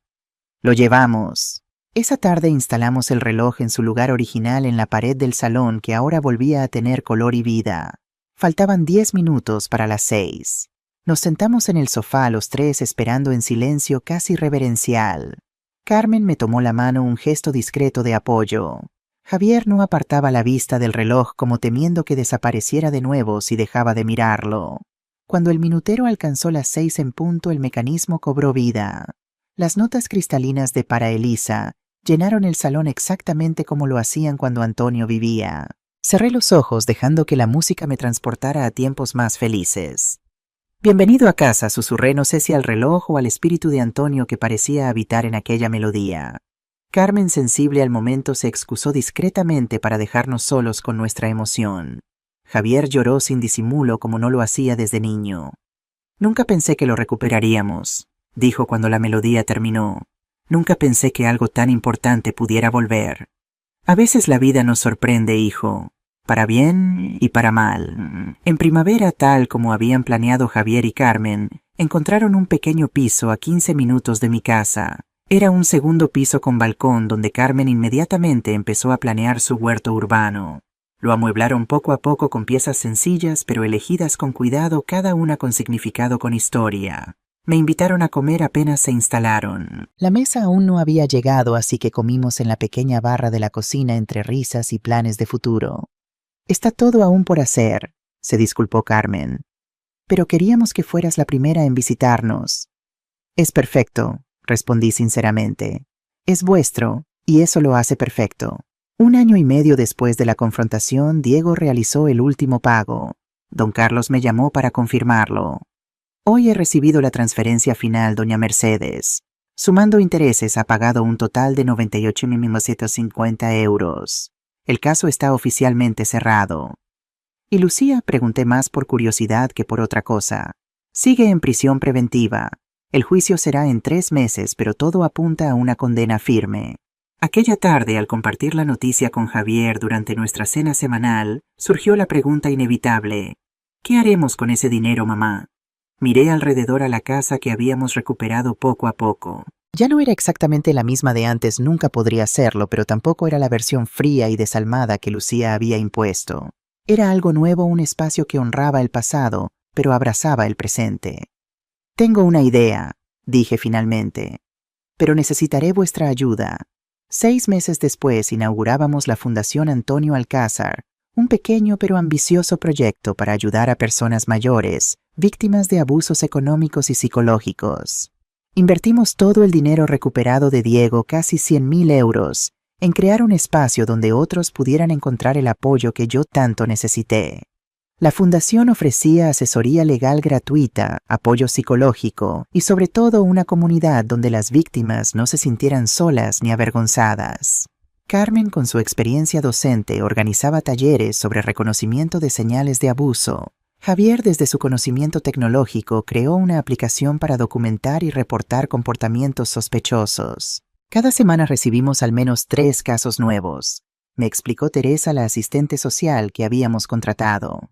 Lo llevamos. Esa tarde instalamos el reloj en su lugar original en la pared del salón, que ahora volvía a tener color y vida. Faltaban 10 minutos para las 6. Nos sentamos en el sofá los tres esperando en silencio casi reverencial. Carmen me tomó la mano, un gesto discreto de apoyo. Javier no apartaba la vista del reloj como temiendo que desapareciera de nuevo si dejaba de mirarlo. Cuando el minutero alcanzó las 6 en punto, el mecanismo cobró vida. Las notas cristalinas de Para Elisa llenaron el salón exactamente como lo hacían cuando Antonio vivía. Cerré los ojos dejando que la música me transportara a tiempos más felices. Bienvenido a casa, susurré, no sé si al reloj o al espíritu de Antonio que parecía habitar en aquella melodía. Carmen, sensible al momento, se excusó discretamente para dejarnos solos con nuestra emoción. Javier lloró sin disimulo como no lo hacía desde niño. Nunca pensé que lo recuperaríamos, dijo cuando la melodía terminó. Nunca pensé que algo tan importante pudiera volver. A veces la vida nos sorprende, hijo, para bien y para mal. En primavera, tal como habían planeado Javier y Carmen, encontraron un pequeño piso a 15 minutos de mi casa. Era un segundo piso con balcón donde Carmen inmediatamente empezó a planear su huerto urbano. Lo amueblaron poco a poco con piezas sencillas pero elegidas con cuidado, cada una con significado, con historia. Me invitaron a comer apenas se instalaron. La mesa aún no había llegado, así que comimos en la pequeña barra de la cocina entre risas y planes de futuro. Está todo aún por hacer, se disculpó Carmen. Pero queríamos que fueras la primera en visitarnos. Es perfecto, respondí sinceramente. Es vuestro, y eso lo hace perfecto. 1 año y medio después de la confrontación, Diego realizó el último pago. Don Carlos me llamó para confirmarlo. Hoy he recibido la transferencia final, doña Mercedes. Sumando intereses, ha pagado un total de 98.950 euros. El caso está oficialmente cerrado. ¿Y Lucía? Pregunté más por curiosidad que por otra cosa. Sigue en prisión preventiva. El juicio será en 3 meses, pero todo apunta a una condena firme. Aquella tarde, al compartir la noticia con Javier durante nuestra cena semanal, surgió la pregunta inevitable: ¿qué haremos con ese dinero, mamá? Miré alrededor a la casa que habíamos recuperado poco a poco. Ya no era exactamente la misma de antes, nunca podría serlo, pero tampoco era la versión fría y desalmada que Lucía había impuesto. Era algo nuevo, un espacio que honraba el pasado, pero abrazaba el presente. Tengo una idea, dije finalmente, pero necesitaré vuestra ayuda. 6 meses después inaugurábamos la Fundación Antonio Alcázar, un pequeño pero ambicioso proyecto para ayudar a personas mayores, víctimas de abusos económicos y psicológicos. Invertimos todo el dinero recuperado de Diego, casi 100.000 euros, en crear un espacio donde otros pudieran encontrar el apoyo que yo tanto necesité. La fundación ofrecía asesoría legal gratuita, apoyo psicológico y sobre todo una comunidad donde las víctimas no se sintieran solas ni avergonzadas. Carmen, con su experiencia docente, organizaba talleres sobre reconocimiento de señales de abuso. Javier, desde su conocimiento tecnológico, creó una aplicación para documentar y reportar comportamientos sospechosos. Cada semana recibimos al menos 3 casos nuevos, me explicó Teresa, la asistente social que habíamos contratado.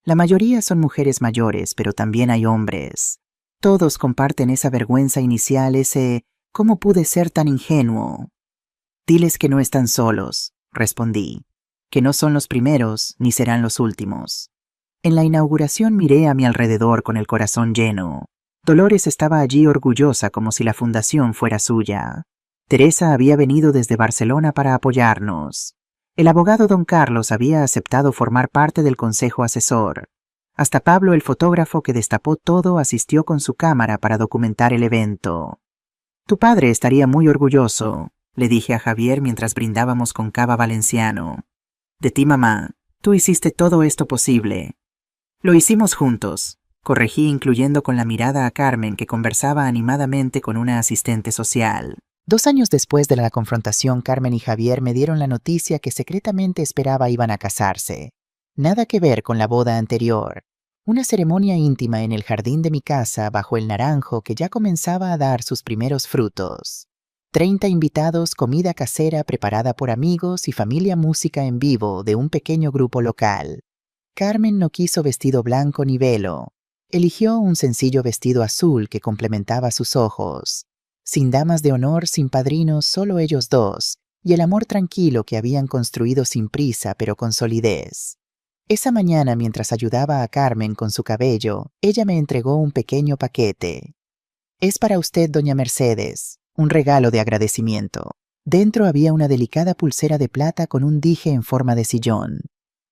La mayoría son mujeres mayores, pero también hay hombres. Todos comparten esa vergüenza inicial, ese ¿cómo pude ser tan ingenuo? Diles que no están solos, respondí, que no son los primeros ni serán los últimos. En la inauguración miré a mi alrededor con el corazón lleno. Dolores estaba allí orgullosa como si la fundación fuera suya. Teresa había venido desde Barcelona para apoyarnos. El abogado don Carlos había aceptado formar parte del consejo asesor. Hasta Pablo, el fotógrafo que destapó todo, asistió con su cámara para documentar el evento. Tu padre estaría muy orgulloso, le dije a Javier mientras brindábamos con cava valenciano. De ti, mamá, tú hiciste todo esto posible. Lo hicimos juntos, corregí incluyendo con la mirada a Carmen, que conversaba animadamente con una asistente social. 2 años después de la confrontación, Carmen y Javier me dieron la noticia que secretamente esperaba iban a casarse. Nada que ver con la boda anterior. Una ceremonia íntima en el jardín de mi casa bajo el naranjo que ya comenzaba a dar sus primeros frutos. 30 invitados, comida casera preparada por amigos y familia, música en vivo de un pequeño grupo local. Carmen no quiso vestido blanco ni velo. Eligió un sencillo vestido azul que complementaba sus ojos. Sin damas de honor, sin padrinos, solo ellos dos, y el amor tranquilo que habían construido sin prisa pero con solidez. Esa mañana, mientras ayudaba a Carmen con su cabello, ella me entregó un pequeño paquete. Es para usted, doña Mercedes, un regalo de agradecimiento. Dentro había una delicada pulsera de plata con un dije en forma de sillón.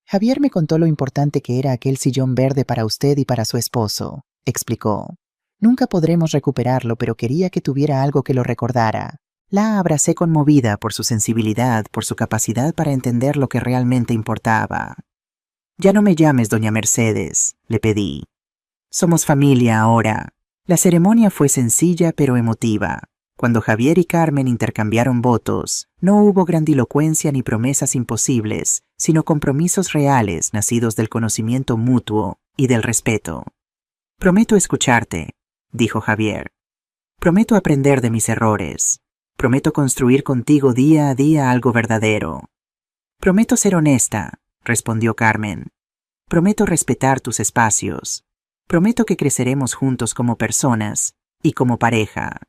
Javier me contó lo importante que era aquel sillón verde para usted y para su esposo, explicó. Nunca podremos recuperarlo, pero quería que tuviera algo que lo recordara. La abracé conmovida por su sensibilidad, por su capacidad para entender lo que realmente importaba. Ya no me llames doña Mercedes, le pedí. Somos familia ahora. La ceremonia fue sencilla pero emotiva. Cuando Javier y Carmen intercambiaron votos, no hubo grandilocuencia ni promesas imposibles, sino compromisos reales nacidos del conocimiento mutuo y del respeto. Prometo escucharte, dijo Javier. Prometo aprender de mis errores. Prometo construir contigo día a día algo verdadero. Prometo ser honesta, respondió Carmen. Prometo respetar tus espacios. Prometo que creceremos juntos como personas y como pareja.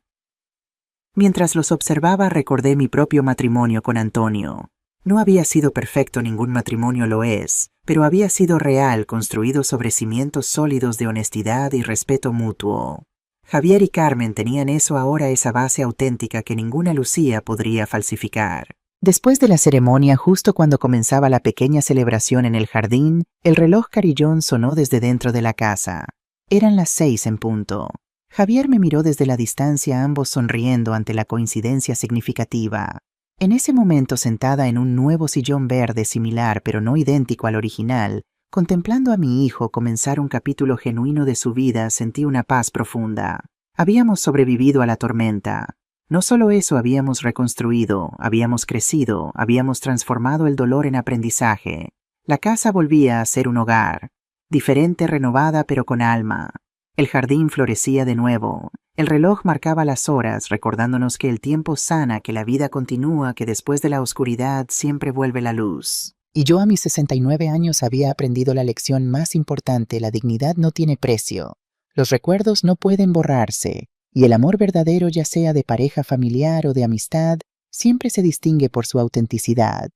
Mientras los observaba, recordé mi propio matrimonio con Antonio. No había sido perfecto, ningún matrimonio lo es, pero había sido real, construido sobre cimientos sólidos de honestidad y respeto mutuo. Javier y Carmen tenían eso ahora, esa base auténtica que ninguna Lucía podría falsificar. Después de la ceremonia, justo cuando comenzaba la pequeña celebración en el jardín, el reloj carillón sonó desde dentro de la casa. Eran las 6 en punto. Javier me miró desde la distancia, ambos sonriendo ante la coincidencia significativa. En ese momento, sentada en un nuevo sillón verde similar pero no idéntico al original, contemplando a mi hijo comenzar un capítulo genuino de su vida, sentí una paz profunda. Habíamos sobrevivido a la tormenta. No solo eso habíamos reconstruido, habíamos crecido, habíamos transformado el dolor en aprendizaje. La casa volvía a ser un hogar, diferente, renovada, pero con alma. El jardín florecía de nuevo. El reloj marcaba las horas, recordándonos que el tiempo sana, que la vida continúa, que después de la oscuridad siempre vuelve la luz. Y yo a mis 69 años había aprendido la lección más importante: la dignidad no tiene precio. Los recuerdos no pueden borrarse, y el amor verdadero, ya sea de pareja familiar o de amistad, siempre se distingue por su autenticidad.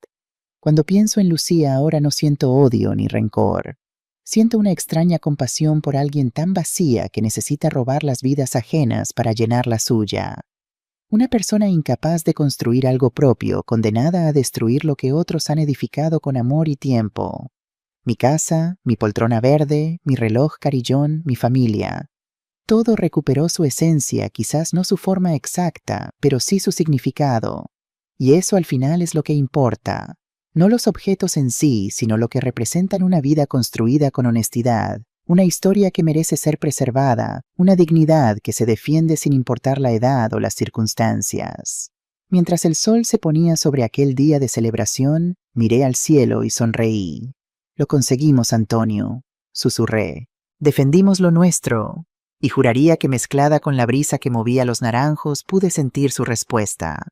Cuando pienso en Lucía ahora no siento odio ni rencor. Siento una extraña compasión por alguien tan vacía que necesita robar las vidas ajenas para llenar la suya. Una persona incapaz de construir algo propio, condenada a destruir lo que otros han edificado con amor y tiempo. Mi casa, mi poltrona verde, mi reloj carillón, mi familia. Todo recuperó su esencia, quizás no su forma exacta, pero sí su significado. Y eso al final es lo que importa. No los objetos en sí, sino lo que representan una vida construida con honestidad, una historia que merece ser preservada, una dignidad que se defiende sin importar la edad o las circunstancias. Mientras el sol se ponía sobre aquel día de celebración, miré al cielo y sonreí. «Lo conseguimos, Antonio», susurré. «Defendimos lo nuestro». Y juraría que mezclada con la brisa que movía los naranjos pude sentir su respuesta.